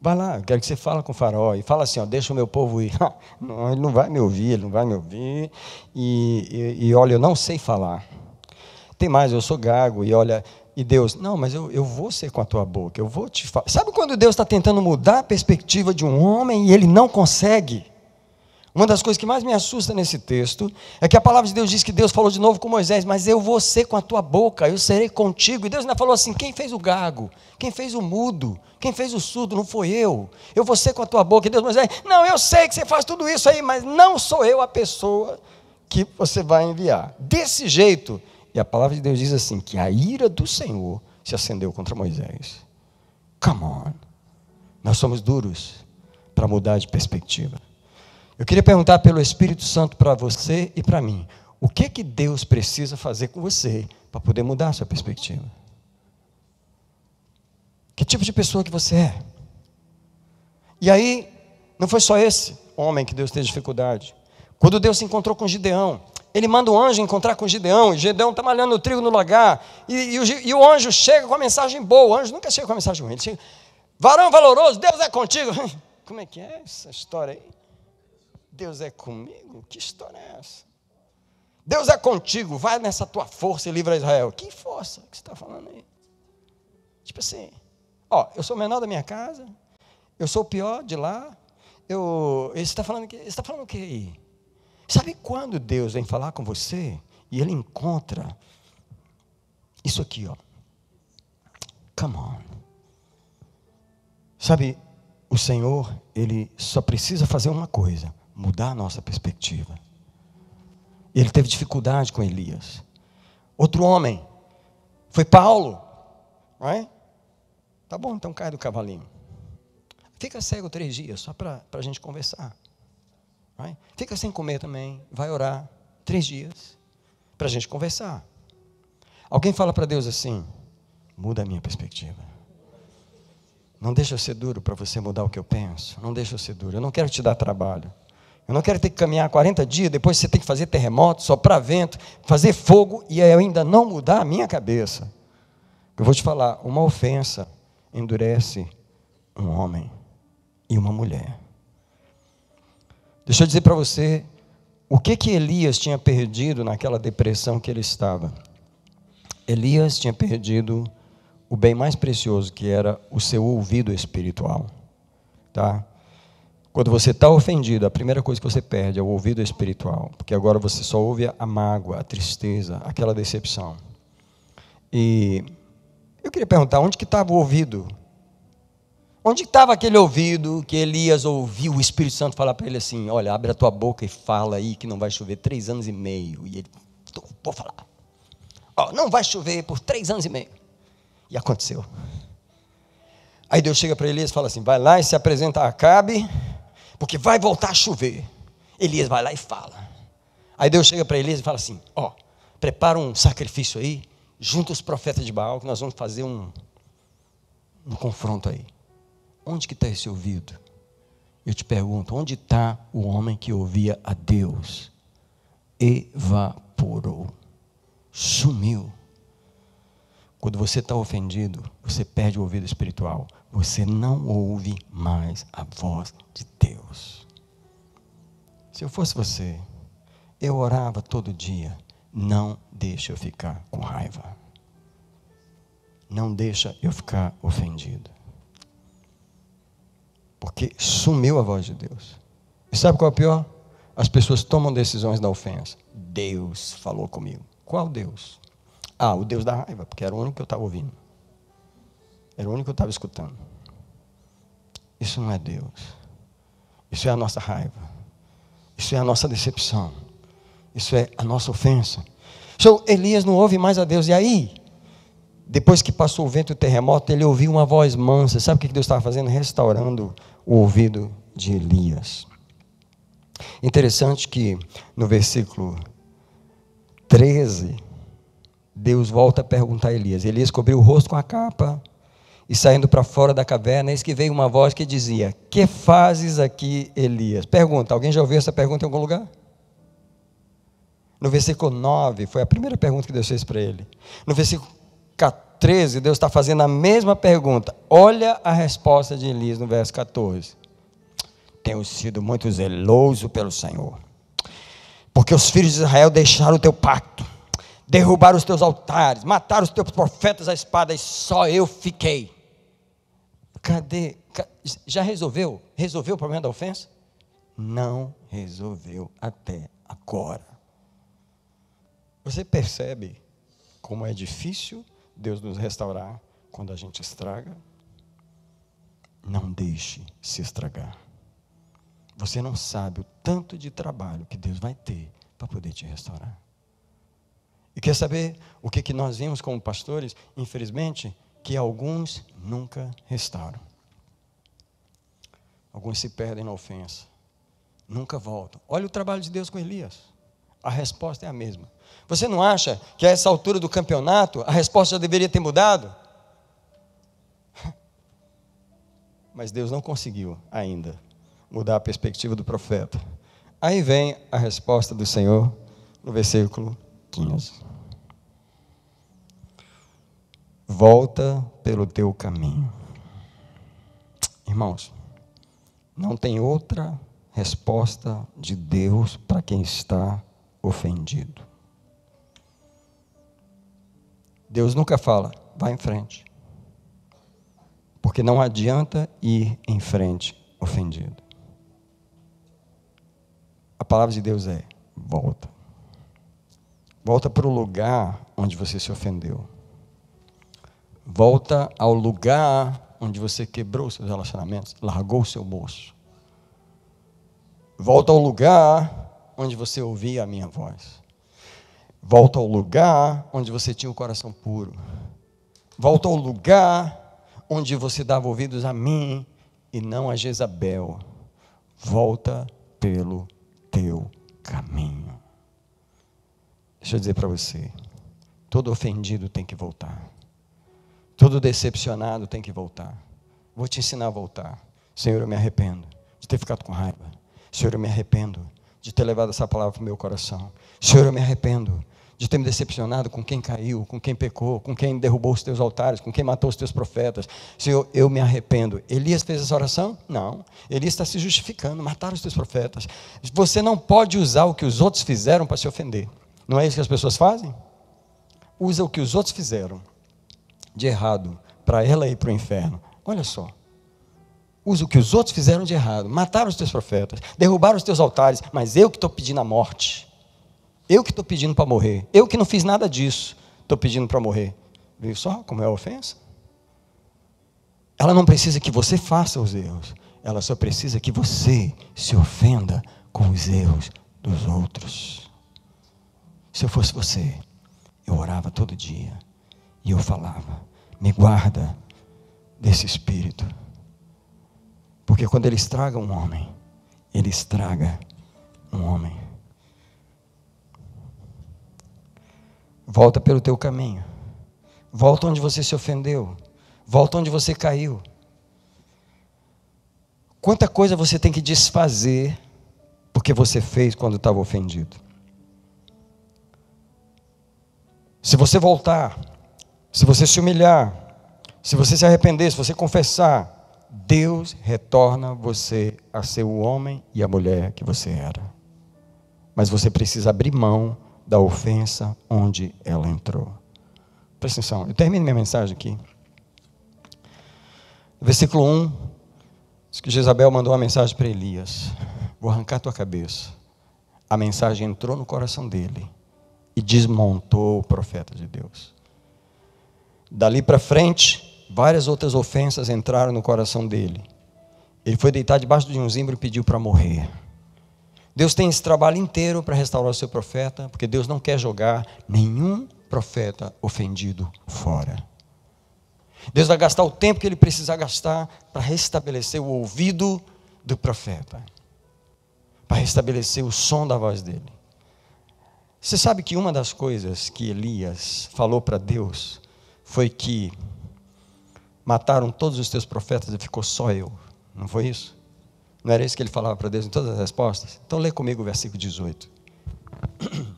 Vai lá, eu quero que você fale com o faraó e fala assim: ó, deixa o meu povo ir. Não, ele não vai me ouvir, ele não vai me ouvir. E olha, eu não sei falar. Tem mais, eu sou gago, e olha, e Deus: não, mas eu vou ser com a tua boca, eu vou te falar. Sabe quando Deus está tentando mudar a perspectiva de um homem e ele não consegue? Uma das coisas que mais me assusta nesse texto é que a palavra de Deus diz que Deus falou de novo com Moisés: mas eu vou ser com a tua boca, eu serei contigo. E Deus ainda falou assim: quem fez o gago? Quem fez o mudo? Quem fez o surdo? Não foi eu vou ser com a tua boca. E Deus: Moisés, não, eu sei que você faz tudo isso aí, mas não sou eu a pessoa que você vai enviar. Desse jeito. E a palavra de Deus diz assim, que a ira do Senhor se acendeu contra Moisés. Come on. Nós somos duros para mudar de perspectiva. Eu queria perguntar pelo Espírito Santo para você e para mim: o que Deus precisa fazer com você para poder mudar a sua perspectiva? Que tipo de pessoa que você é? E aí, não foi só esse homem que Deus teve dificuldade. Quando Deus se encontrou com Gideão, ele manda um anjo encontrar com Gideão, e Gideão está malhando o trigo no lagar, e o anjo chega com a mensagem boa. O anjo nunca chega com a mensagem ruim, ele chega: varão valoroso, Deus é contigo. Como é que é essa história aí? Deus é comigo? Que história é essa? Deus é contigo, vai nessa tua força e livra Israel. Que força que você está falando aí? Tipo assim, eu sou o menor da minha casa, eu sou o pior de lá, você está falando o que aí? Sabe quando Deus vem falar com você e Ele encontra isso aqui, come on. Sabe, o Senhor, Ele só precisa fazer uma coisa: mudar a nossa perspectiva. Ele teve dificuldade com Elias. Outro homem foi Paulo, não é? Tá bom, então cai do cavalinho. Fica cego 3 dias, só para a gente conversar. Right? Fica sem comer também, vai orar 3 dias, para a gente conversar. Alguém fala para Deus assim: muda a minha perspectiva. Não deixa eu ser duro para você mudar o que eu penso. Não deixa eu ser duro, eu não quero te dar trabalho. Eu não quero ter que caminhar 40 dias, depois você tem que fazer terremoto, soprar vento, fazer fogo, e eu ainda não mudar a minha cabeça. Eu vou te falar, uma ofensa endurece um homem e uma mulher. Deixa eu dizer para você, o que Elias tinha perdido naquela depressão que ele estava? Elias tinha perdido o bem mais precioso, que era o seu ouvido espiritual. Tá? Quando você está ofendido, a primeira coisa que você perde é o ouvido espiritual, porque agora você só ouve a mágoa, a tristeza, aquela decepção. E eu queria perguntar, onde que estava o ouvido? Onde estava aquele ouvido que Elias ouviu o Espírito Santo falar para ele assim: olha, abre a tua boca e fala aí que não vai chover 3 anos e meio. E ele: vou falar. Não vai chover por 3 anos e meio. E aconteceu. Aí Deus chega para Elias e fala assim: vai lá e se apresenta a Acabe, porque vai voltar a chover. Elias vai lá e fala. Aí Deus chega para Elias e fala assim: prepara um sacrifício aí, junta os profetas de Baal, que nós vamos fazer um confronto aí. Onde que está esse ouvido? Eu te pergunto, onde está o homem que ouvia a Deus? Evaporou, sumiu. Quando você está ofendido, você perde o ouvido espiritual. Você não ouve mais a voz de Deus. Se eu fosse você, eu orava todo dia: não deixa eu ficar com raiva. Não deixa eu ficar ofendido. Porque sumiu a voz de Deus. E sabe qual é o pior? As pessoas tomam decisões da ofensa. Deus falou comigo. Qual Deus? O Deus da raiva, porque era o único que eu estava ouvindo. Era o único que eu estava escutando. Isso não é Deus. Isso é a nossa raiva. Isso é a nossa decepção. Isso é a nossa ofensa. Então, Elias não ouve mais a Deus. E aí, depois que passou o vento e o terremoto, ele ouviu uma voz mansa. Sabe o que Deus estava fazendo? Restaurando o ouvido de Elias. Interessante que no versículo 13, Deus volta a perguntar a Elias. Elias cobriu o rosto com a capa e, saindo para fora da caverna, eis que veio uma voz que dizia: que fazes aqui, Elias? Pergunta, alguém já ouviu essa pergunta em algum lugar? No versículo 9, foi a primeira pergunta que Deus fez para ele. No versículo 13, Deus está fazendo a mesma pergunta. Olha a resposta de Elias no verso 14. Tenho sido muito zeloso pelo Senhor, porque os filhos de Israel deixaram o teu pacto, derrubaram os teus altares, mataram os teus profetas à espada, e só eu fiquei. Cadê? Já resolveu? Resolveu o problema da ofensa? Não resolveu até agora. Você percebe como é difícil Deus nos restaurar quando a gente estraga? Não deixe se estragar. Você não sabe o tanto de trabalho que Deus vai ter para poder te restaurar. E quer saber o que nós vimos como pastores? Infelizmente, que alguns nunca restauram. Alguns se perdem na ofensa, nunca voltam. Olha o trabalho de Deus com Elias. A resposta é a mesma. Você não acha que a essa altura do campeonato a resposta já deveria ter mudado? Mas Deus não conseguiu ainda mudar a perspectiva do profeta. Aí vem a resposta do Senhor no versículo 15. Volta pelo teu caminho. Irmãos, não tem outra resposta de Deus para quem está ofendido. Deus nunca fala, vá em frente. Porque não adianta ir em frente ofendido. A palavra de Deus é, volta. Volta para o lugar onde você se ofendeu. Volta ao lugar onde você quebrou seus relacionamentos, largou o seu moço. Volta ao lugar onde você ouvia a minha voz. Volta ao lugar onde você tinha o coração puro. Volta ao lugar onde você dava ouvidos a mim e não a Jezabel. Volta pelo teu caminho. Deixa eu dizer para você, todo ofendido tem que voltar. Todo decepcionado tem que voltar. Vou te ensinar a voltar. Senhor, eu me arrependo de ter ficado com raiva. Senhor, eu me arrependo de ter levado essa palavra para o meu coração. Senhor, eu me arrependo de ter me decepcionado com quem caiu, com quem pecou, com quem derrubou os teus altares, com quem matou os teus profetas. Senhor, eu me arrependo. Elias fez essa oração? Não. Elias está se justificando, mataram os teus profetas. Você não pode usar o que os outros fizeram para se ofender. Não é isso que as pessoas fazem? Usa o que os outros fizeram de errado para ela ir para o inferno. Olha só. Usa o que os outros fizeram de errado. Mataram os teus profetas, derrubaram os teus altares, mas eu que estou pedindo a morte. Eu que estou pedindo para morrer. Eu que não fiz nada disso, estou pedindo para morrer. Viu só como é a ofensa? Ela não precisa que você faça os erros. Ela só precisa que você se ofenda com os erros dos outros. Se eu fosse você, eu orava todo dia. E eu falava, me guarda desse espírito. Porque quando ele estraga um homem, ele estraga um homem. Volta pelo teu caminho. Volta onde você se ofendeu. Volta onde você caiu. Quanta coisa você tem que desfazer porque você fez quando estava ofendido. Se você voltar, se você se humilhar, se você se arrepender, se você confessar, Deus retorna você a ser o homem e a mulher que você era. Mas você precisa abrir mão da ofensa onde ela entrou. Presta atenção, eu termino minha mensagem aqui. Versículo 1, diz que Jezabel mandou uma mensagem para Elias. Vou arrancar tua cabeça. A mensagem entrou no coração dele e desmontou o profeta de Deus. Dali para frente, várias outras ofensas entraram no coração dele. Ele foi deitar debaixo de um zimbro e pediu para morrer. Deus tem esse trabalho inteiro para restaurar o seu profeta, porque Deus não quer jogar nenhum profeta ofendido fora. Deus vai gastar o tempo que ele precisar gastar para restabelecer o ouvido do profeta, para restabelecer o som da voz dele. Você sabe que uma das coisas que Elias falou para Deus foi que mataram todos os teus profetas e ficou só eu. Não foi isso? Não era isso que ele falava para Deus em todas as respostas? Então lê comigo o versículo 18.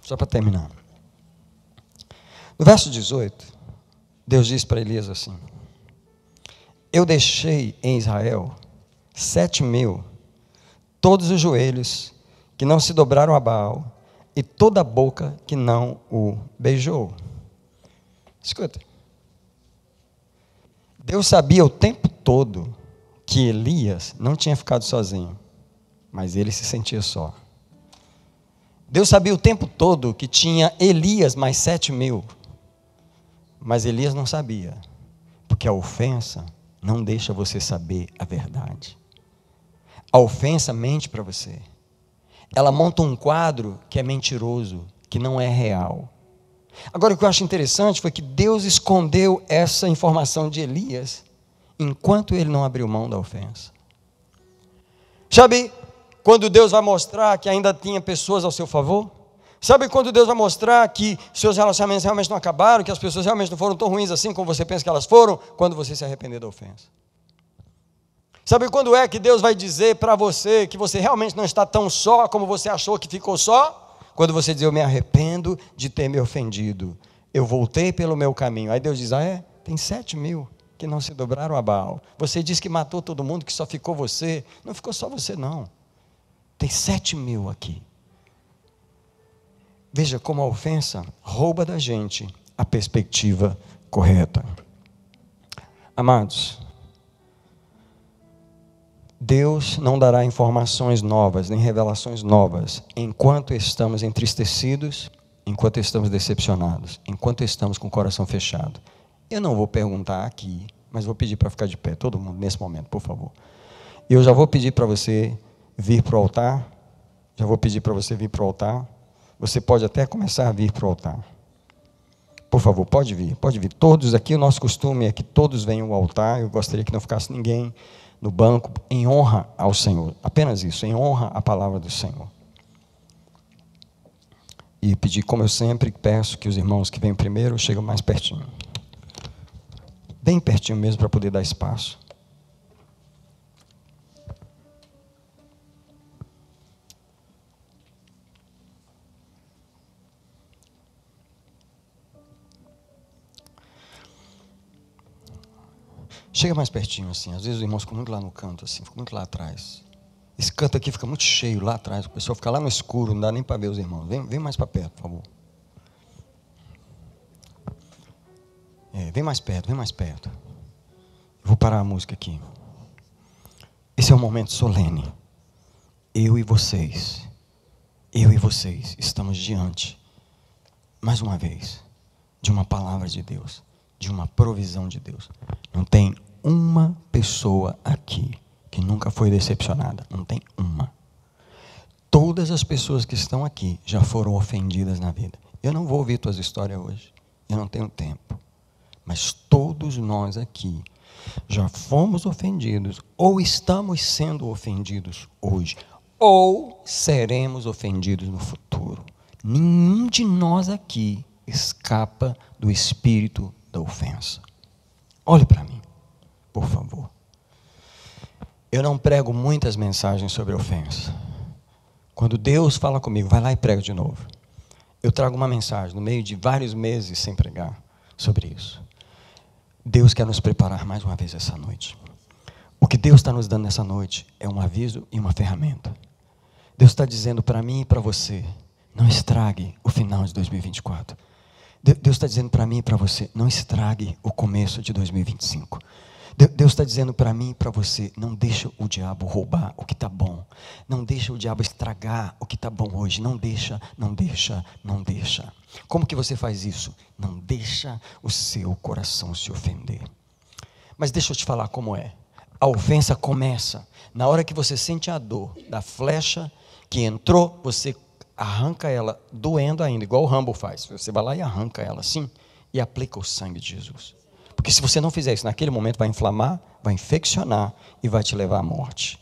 Só para terminar. No verso 18, Deus diz para Elias assim: eu deixei em Israel 7.000, todos os joelhos que não se dobraram a Baal, e toda a boca que não o beijou. Escuta. Deus sabia o tempo todo que Elias não tinha ficado sozinho, mas ele se sentia só. Deus sabia o tempo todo que tinha Elias mais 7.000, mas Elias não sabia, porque a ofensa não deixa você saber a verdade. A ofensa mente para você. Ela monta um quadro que é mentiroso, que não é real. Agora, o que eu acho interessante foi que Deus escondeu essa informação de Elias enquanto ele não abriu mão da ofensa. Sabe quando Deus vai mostrar que ainda tinha pessoas ao seu favor? Sabe quando Deus vai mostrar que seus relacionamentos realmente não acabaram, que as pessoas realmente não foram tão ruins assim como você pensa que elas foram? Quando você se arrepender da ofensa. Sabe quando é que Deus vai dizer para você que você realmente não está tão só como você achou que ficou só? Quando você diz, eu me arrependo de ter me ofendido, eu voltei pelo meu caminho. Aí Deus diz, tem 7.000 que não se dobraram a Baal. Você diz que matou todo mundo, que só ficou você. Não ficou só você, não. Tem 7.000 aqui. Veja como a ofensa rouba da gente a perspectiva correta. Amados, Deus não dará informações novas, nem revelações novas, enquanto estamos entristecidos, enquanto estamos decepcionados, enquanto estamos com o coração fechado. Eu não vou perguntar aqui, mas vou pedir para ficar de pé, todo mundo, nesse momento, por favor. Eu já vou pedir para você vir para o altar, Você pode até começar a vir para o altar. Por favor, pode vir. Todos aqui, o nosso costume é que todos venham ao altar. Eu gostaria que não ficasse ninguém no banco, em honra ao Senhor. Apenas isso, em honra à palavra do Senhor. E pedir, como eu sempre peço, que os irmãos que vêm primeiro chegam mais pertinho. Bem pertinho mesmo, para poder dar espaço. Chega mais pertinho, assim. Às vezes os irmãos ficam muito lá no canto, assim, ficam muito lá atrás. Esse canto aqui fica muito cheio lá atrás. O pessoal fica lá no escuro, não dá nem para ver os irmãos. Vem mais para perto, por favor. Vem mais perto. Eu vou parar a música aqui. Esse é um momento solene. Eu e vocês estamos diante, mais uma vez, de uma palavra de Deus, de uma provisão de Deus. Não tem uma pessoa aqui que nunca foi decepcionada. Não tem uma. Todas as pessoas que estão aqui já foram ofendidas na vida. Eu não vou ouvir tuas histórias hoje. Eu não tenho tempo. Mas todos nós aqui já fomos ofendidos, ou estamos sendo ofendidos hoje, ou seremos ofendidos no futuro. Nenhum de nós aqui escapa do espírito da ofensa. Olhe para mim, por favor. Eu não prego muitas mensagens sobre ofensa. Quando Deus fala comigo, vai lá e prega de novo. Eu trago uma mensagem no meio de vários meses sem pregar sobre isso. Deus quer nos preparar mais uma vez essa noite. O que Deus está nos dando nessa noite é um aviso e uma ferramenta. Deus está dizendo para mim e para você, não estrague o final de 2024. Deus está dizendo para mim e para você, não estrague o começo de 2025. Deus está dizendo para mim e para você, não deixa o diabo roubar o que está bom. Não deixa o diabo estragar o que está bom hoje. Não deixa. Como que você faz isso? Não deixa o seu coração se ofender. Mas deixa eu te falar como é. A ofensa começa na hora que você sente a dor da flecha que entrou, você arranca ela doendo ainda, igual o Rambo faz. Você vai lá e arranca ela assim e aplica o sangue de Jesus. Porque se você não fizer isso naquele momento, vai inflamar, vai infeccionar e vai te levar à morte.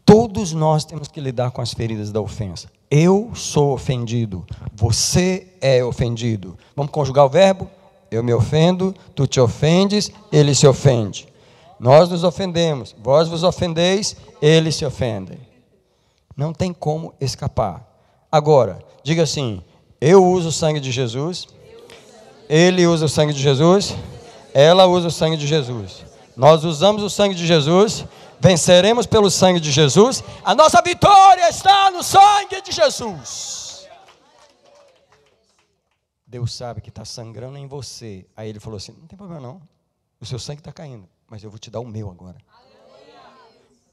Todos nós temos que lidar com as feridas da ofensa. Eu sou ofendido, você é ofendido. Vamos conjugar o verbo? Eu me ofendo, tu te ofendes, ele se ofende. Nós nos ofendemos, vós vos ofendeis, eles se ofendem. Não tem como escapar. Agora, diga assim, eu uso o sangue de Jesus, ele usa o sangue de Jesus, ela usa o sangue de Jesus. Nós usamos o sangue de Jesus, venceremos pelo sangue de Jesus. A nossa vitória está no sangue de Jesus. Deus sabe que está sangrando em você. Aí ele falou assim, não tem problema não. O seu sangue está caindo, mas eu vou te dar o meu agora.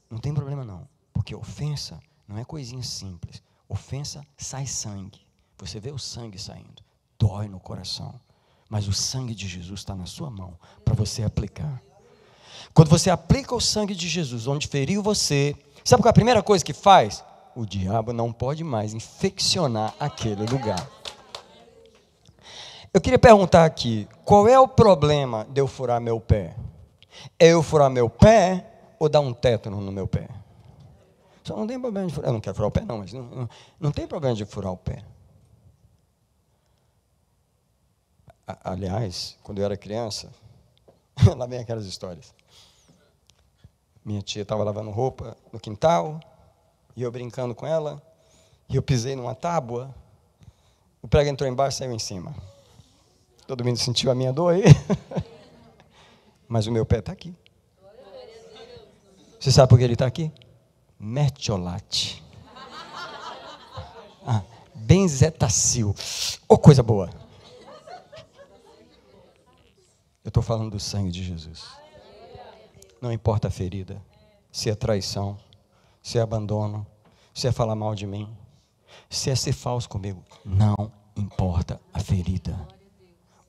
Não tem problema não. Porque ofensa não é coisinha simples. Ofensa sai sangue. Você vê o sangue saindo. Dói no coração. Mas o sangue de Jesus está na sua mão para você aplicar. Quando você aplica o sangue de Jesus, onde feriu você, sabe qual é a primeira coisa que faz? O diabo não pode mais infeccionar aquele lugar. Eu queria perguntar aqui, qual é o problema de eu furar meu pé? É eu furar meu pé ou dar um tétano no meu pé? Só não tem problema de furar. Eu não quero furar o pé não, mas não tem problema de furar o pé. Aliás, quando eu era criança, lá vem aquelas histórias. Minha tia estava lavando roupa no quintal, e eu brincando com ela, E eu pisei numa tábua, o prego entrou embaixo e saiu em cima. Todo mundo sentiu a minha dor aí? Mas o meu pé está aqui. Você sabe por que ele está aqui? Mertiolate. Benzetacil. Oh, coisa boa. Eu estou falando do sangue de Jesus. Não importa a ferida, se é traição, se é abandono, se é falar mal de mim, se é ser falso comigo, não importa a ferida.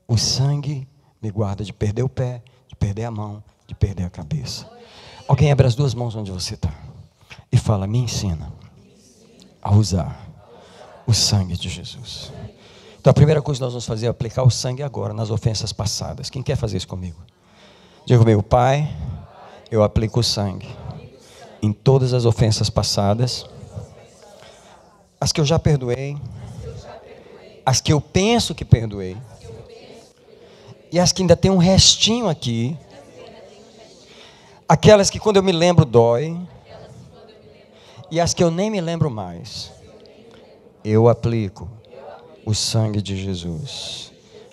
O sangue me guarda de perder o pé, de perder a mão, de perder a cabeça. Alguém abre as duas mãos onde você está e fala: me ensina a usar o sangue de Jesus. Então a primeira coisa que nós vamos fazer é aplicar o sangue agora nas ofensas passadas. Quem quer fazer isso comigo? Diga comigo: Pai, eu aplico o sangue em todas as ofensas passadas, as que eu já perdoei, as que eu penso que perdoei, e as que ainda tem um restinho aqui, aquelas que quando eu me lembro dói, e as que eu nem me lembro mais. Eu aplico o sangue de Jesus.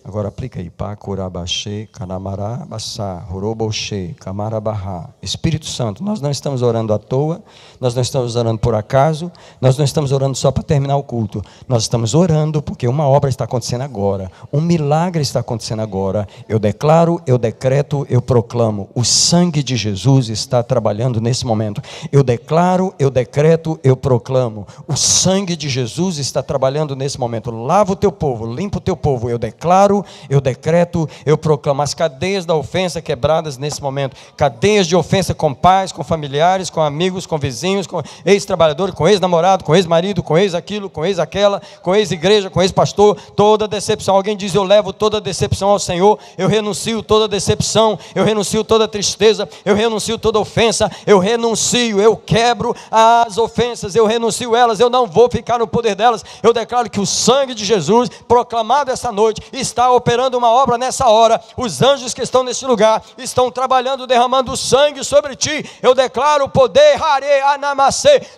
Agora aplica aí. Pacurabaxê, canamará, baçá, roroboxê, camarabarrá. Espírito Santo, nós não estamos orando à toa, nós não estamos orando por acaso, nós não estamos orando só para terminar o culto. Nós estamos orando porque uma obra está acontecendo agora, um milagre está acontecendo agora. Eu declaro, eu decreto, eu proclamo. O sangue de Jesus está trabalhando nesse momento. Eu declaro, eu decreto, eu proclamo. O sangue de Jesus está trabalhando nesse momento. Lava o teu povo, limpa o teu povo. Eu declaro, eu decreto, eu proclamo. As cadeias da ofensa quebradas nesse momento. Cadeias de ofensa com pais, com familiares, com amigos, com vizinhos, com ex-trabalhador, com ex-namorado, com ex-marido, com ex-aquilo, com ex-aquela, com ex-igreja, com ex-pastor. Toda decepção. Alguém diz: eu levo toda decepção ao Senhor. Eu renuncio toda decepção. Eu renuncio toda tristeza. Eu renuncio toda ofensa. Eu renuncio, eu quebro as ofensas. Eu renuncio elas. Eu não vou ficar no poder delas. Eu declaro que o sangue de Jesus, proclamado essa noite, está operando uma obra nessa hora. Os anjos que estão nesse lugar estão trabalhando, derramando sangue sobre ti. Eu declaro o poder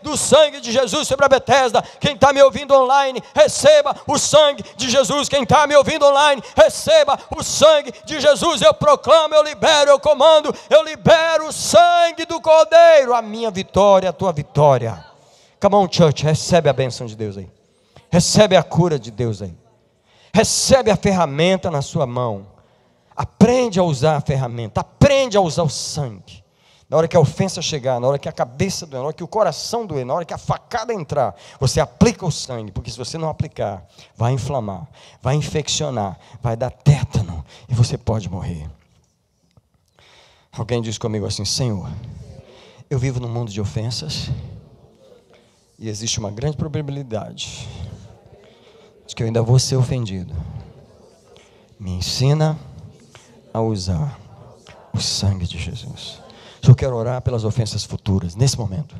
do sangue de Jesus sobre a Betesda. Quem está me ouvindo online, receba o sangue de Jesus. Quem está me ouvindo online, receba o sangue de Jesus. Eu proclamo, eu libero, eu comando, eu libero o sangue do Cordeiro. A minha vitória, a tua vitória. Come on, church, recebe a bênção de Deus aí. Recebe a cura de Deus aí. Recebe a ferramenta na sua mão. Aprende a usar a ferramenta. Aprende a usar o sangue. Na hora que a ofensa chegar, na hora que a cabeça doer, na hora que o coração doer, na hora que a facada entrar, você aplica o sangue. Porque se você não aplicar, vai inflamar, vai infeccionar, vai dar tétano e você pode morrer. Alguém diz comigo assim: Senhor, eu vivo num mundo de ofensas e existe uma grande probabilidade de que eu ainda vou ser ofendido. Me ensina a usar o sangue de Jesus. Eu quero orar pelas ofensas futuras nesse momento.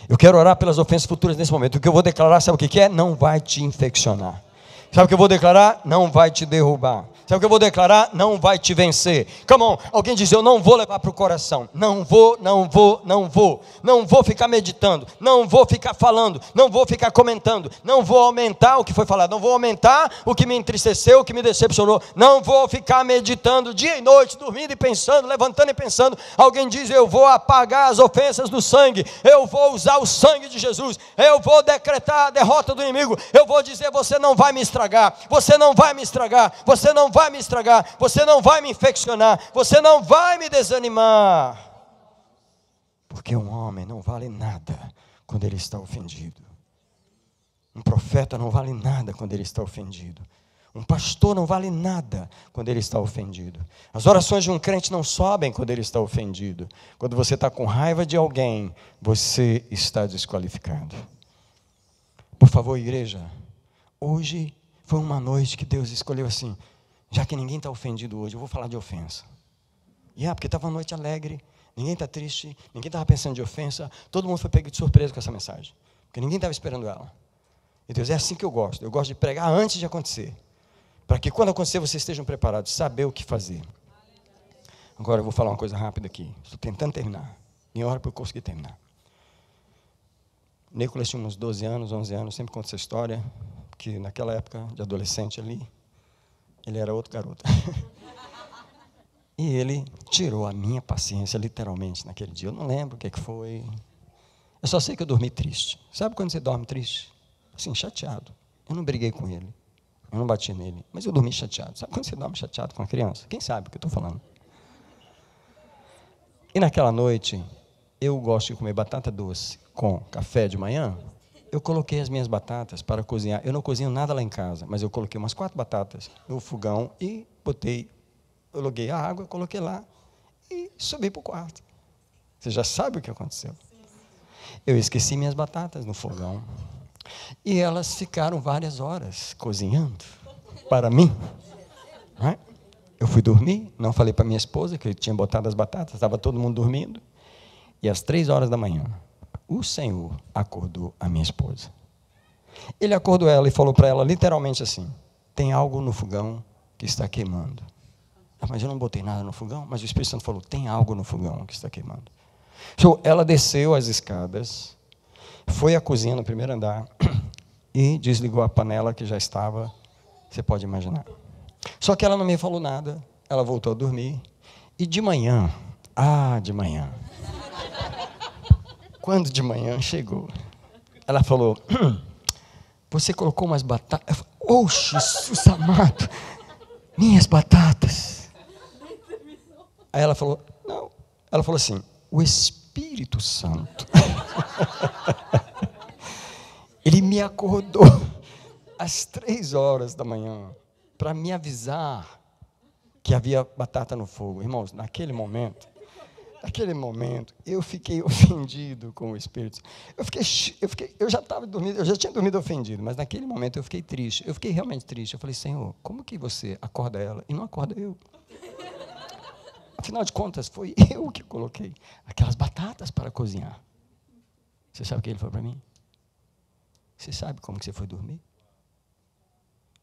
Eu quero orar pelas ofensas futuras nesse momento. O que eu vou declarar, sabe o que é? Não vai te infeccionar. Sabe o que eu vou declarar? Não vai te derrubar. Sabe o que eu vou declarar? Não vai te vencer. Come on. Alguém diz: eu não vou levar para o coração. Não vou. Não vou ficar meditando. Não vou ficar falando. Não vou ficar comentando. Não vou aumentar o que foi falado. Não vou aumentar o que me entristeceu, o que me decepcionou. Não vou ficar meditando dia e noite, dormindo e pensando, levantando e pensando. Alguém diz: eu vou apagar as ofensas do sangue. Eu vou usar o sangue de Jesus. Eu vou decretar a derrota do inimigo. Eu vou dizer: você não vai me estragar. Você não vai me estragar. Você não vai me estragar, você não vai me infeccionar, você não vai me desanimar. Porque um homem não vale nada quando ele está ofendido. Um profeta não vale nada quando ele está ofendido. Um pastor não vale nada quando ele está ofendido. As orações de um crente não sobem quando ele está ofendido. Quando você está com raiva de alguém, você está desqualificado. Por favor, igreja, hoje foi uma noite que Deus escolheu assim: já que ninguém está ofendido hoje, eu vou falar de ofensa. Porque estava uma noite alegre, ninguém está triste, ninguém estava pensando de ofensa, todo mundo foi pego de surpresa com essa mensagem, porque ninguém estava esperando ela. E Deus, é assim que eu gosto de pregar antes de acontecer, para que quando acontecer vocês estejam preparados, saber o que fazer. Agora eu vou falar uma coisa rápida aqui, estou tentando terminar, em hora para eu conseguir terminar. Nicolas tinha uns 12 anos, 11 anos, sempre conto essa história, que naquela época de adolescente ali, ele era outro garoto. E ele tirou a minha paciência, literalmente, naquele dia. Eu não lembro o que foi. Eu só sei que eu dormi triste. Sabe quando você dorme triste? Assim, chateado. Eu não briguei com ele. Eu não bati nele. Mas eu dormi chateado. Sabe quando você dorme chateado com uma criança? Quem sabe o que eu estou falando? E naquela noite, eu gosto de comer batata doce com café de manhã. Eu coloquei as minhas batatas para cozinhar. Eu não cozinho nada lá em casa, mas eu coloquei umas 4 batatas no fogão e botei, eu loguei a água, coloquei lá e subi para o quarto. Você já sabe o que aconteceu. Eu esqueci minhas batatas no fogão e elas ficaram várias horas cozinhando para mim. Eu fui dormir, não falei para minha esposa que eu tinha botado as batatas, estava todo mundo dormindo. E às 3 horas da manhã, o Senhor acordou a minha esposa. Ele acordou ela e falou para ela literalmente assim: tem algo no fogão que está queimando. Mas eu não botei nada no fogão. Mas o Espírito Santo falou: tem algo no fogão que está queimando. Então, ela desceu as escadas, foi à cozinha no primeiro andar e desligou a panela que já estava, você pode imaginar. Só que ela não me falou nada, ela voltou a dormir. E de manhã, quando de manhã chegou, ela falou: você colocou umas batatas? Eu falei: oh, Jesus amado, minhas batatas. Aí ela falou: não. Ela falou assim: o Espírito Santo, ele me acordou às 3 horas da manhã para me avisar que havia batata no fogo. Irmãos, naquele momento, eu fiquei ofendido com o Espírito. Eu já estava dormindo, eu já tinha dormido ofendido, mas naquele momento eu fiquei triste. Eu fiquei realmente triste. Eu falei: Senhor, como que você acorda ela e não acorda eu? Afinal de contas, foi eu que coloquei aquelas batatas para cozinhar. Você sabe o que ele falou para mim? Você sabe como que você foi dormir?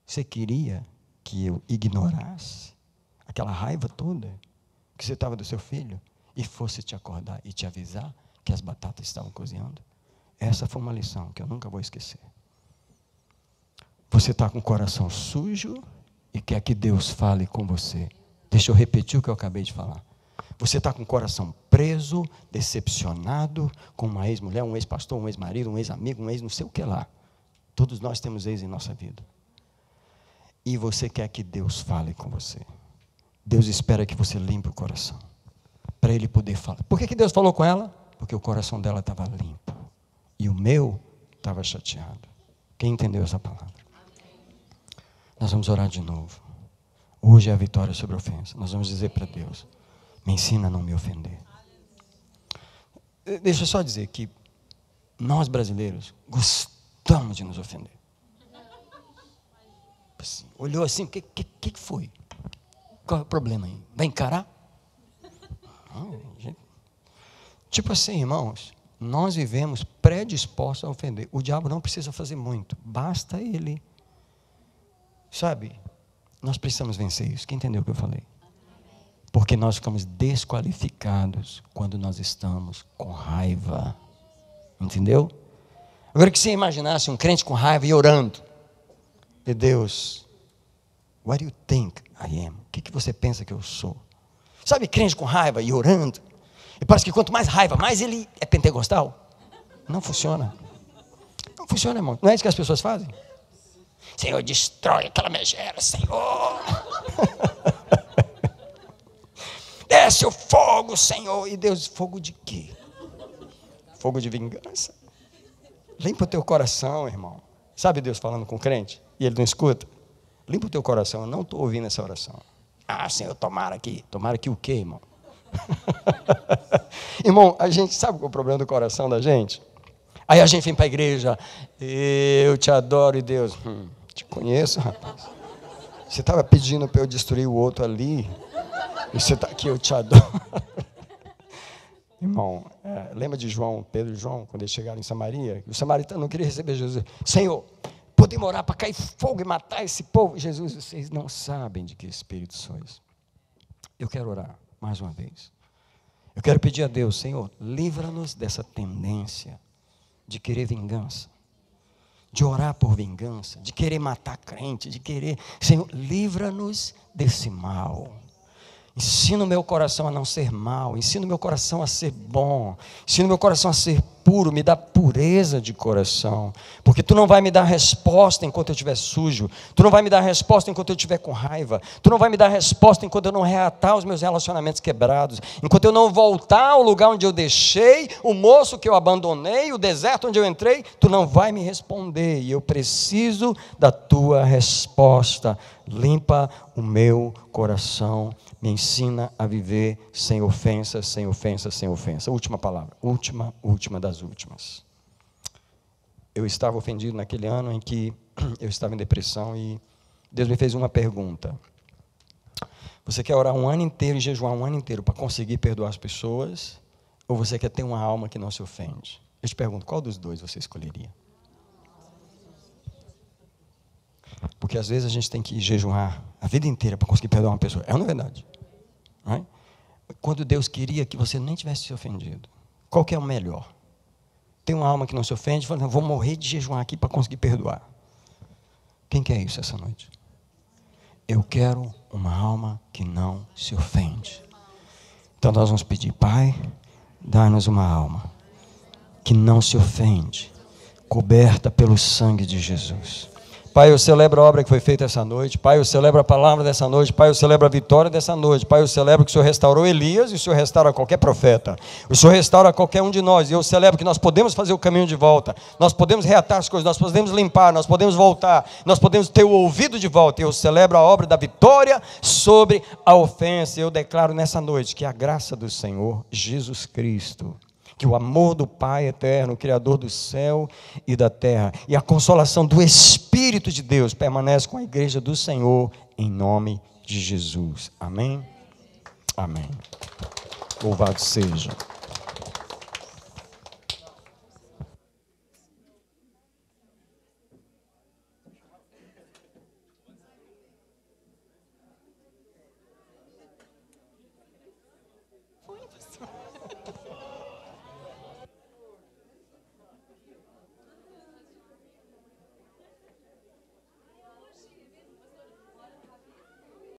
Você queria que eu ignorasse aquela raiva toda que você estava do seu filho e fosse te acordar e te avisar que as batatas estavam cozinhando? Essa foi uma lição que eu nunca vou esquecer. Você está com o coração sujo e quer que Deus fale com você. Deixa eu repetir o que eu acabei de falar. Você está com o coração preso, decepcionado com uma ex-mulher, um ex-pastor, um ex-marido, um ex-amigo, um ex não sei o que lá. Todos nós temos ex em nossa vida. E você quer que Deus fale com você. Deus espera que você limpe o coração, para Ele poder falar. Por que Deus falou com ela? Porque o coração dela estava limpo. E o meu estava chateado. Quem entendeu essa palavra? Nós vamos orar de novo. Hoje é a vitória sobre a ofensa. Nós vamos dizer para Deus: me ensina a não me ofender. Deixa eu só dizer que nós brasileiros gostamos de nos ofender. Assim, olhou assim: o que foi? Qual é o problema aí? Vai encarar? Não, gente. Tipo assim, irmãos, nós vivemos predispostos a ofender. O diabo não precisa fazer muito, basta ele. Sabe, nós precisamos vencer isso. Quem entendeu o que eu falei? Porque nós ficamos desqualificados quando nós estamos com raiva. Entendeu? Agora que você imaginasse um crente com raiva e orando: e Deus, what do you think I am? O que você pensa que eu sou? Sabe, crente com raiva e orando, e parece que quanto mais raiva, mais ele é pentecostal. Não funciona. Não funciona, irmão. Não é isso que as pessoas fazem? Senhor, destrói aquela megera, Senhor. Desce o fogo, Senhor. E Deus, fogo de quê? Fogo de vingança. Limpa o teu coração, irmão. Sabe Deus falando com o crente e ele não escuta? Limpa o teu coração. Eu não estou ouvindo essa oração. Ah, Senhor, tomara que o quê, irmão? Irmão, a gente sabe qual é o problema do coração da gente? Aí a gente vem para a igreja: eu te adoro, e Deus, te conheço, rapaz. Você estava pedindo para eu destruir o outro ali, e você está aqui: eu te adoro. Irmão, lembra de João, Pedro e João, quando eles chegaram em Samaria? O samaritano não queria receber Jesus. Senhor, podemos orar para cair fogo e matar esse povo? Jesus, vocês não sabem de que espírito sois. Eu quero orar mais uma vez. Eu quero pedir a Deus: Senhor, livra-nos dessa tendência de querer vingança, de orar por vingança, de querer matar crente, de querer... Senhor, livra-nos desse mal. Ensina o meu coração a não ser mal, ensina o meu coração a ser bom, ensina o meu coração a ser puro, me dá pureza de coração, porque tu não vai me dar resposta enquanto eu estiver sujo, tu não vai me dar resposta enquanto eu estiver com raiva, tu não vai me dar resposta enquanto eu não reatar os meus relacionamentos quebrados, enquanto eu não voltar ao lugar onde eu deixei, o moço que eu abandonei, o deserto onde eu entrei, tu não vai me responder, e eu preciso da tua resposta. Limpa o meu coração, me ensina a viver sem ofensa, sem ofensa, sem ofensa. Última palavra, última das últimas. Eu estava ofendido naquele ano em que eu estava em depressão e Deus me fez uma pergunta. Você quer orar um ano inteiro e jejuar um ano inteiro para conseguir perdoar as pessoas? Ou você quer ter uma alma que não se ofende? Eu te pergunto, qual dos dois você escolheria? Porque às vezes a gente tem que jejuar a vida inteira para conseguir perdoar uma pessoa. É uma verdade. Não é? Quando Deus queria que você nem tivesse se ofendido. Qual que é o melhor? Tem uma alma que não se ofende, fala, vou morrer de jejuar aqui para conseguir perdoar. Quem quer isso essa noite? Eu quero uma alma que não se ofende. Então nós vamos pedir, Pai, dá-nos uma alma que não se ofende, coberta pelo sangue de Jesus. Pai, eu celebro a obra que foi feita essa noite. Pai, eu celebro a palavra dessa noite. Pai, eu celebro a vitória dessa noite. Pai, eu celebro que o Senhor restaurou Elias e o Senhor restaura qualquer profeta. O Senhor restaura qualquer um de nós. E eu celebro que nós podemos fazer o caminho de volta. Nós podemos reatar as coisas. Nós podemos limpar. Nós podemos voltar. Nós podemos ter o ouvido de volta. E eu celebro a obra da vitória sobre a ofensa. E eu declaro nessa noite que a graça do Senhor Jesus Cristo, que o amor do Pai eterno, Criador do céu e da terra, e a consolação do Espírito de Deus permanece com a igreja do Senhor, em nome de Jesus. Amém? Amém. Louvado seja.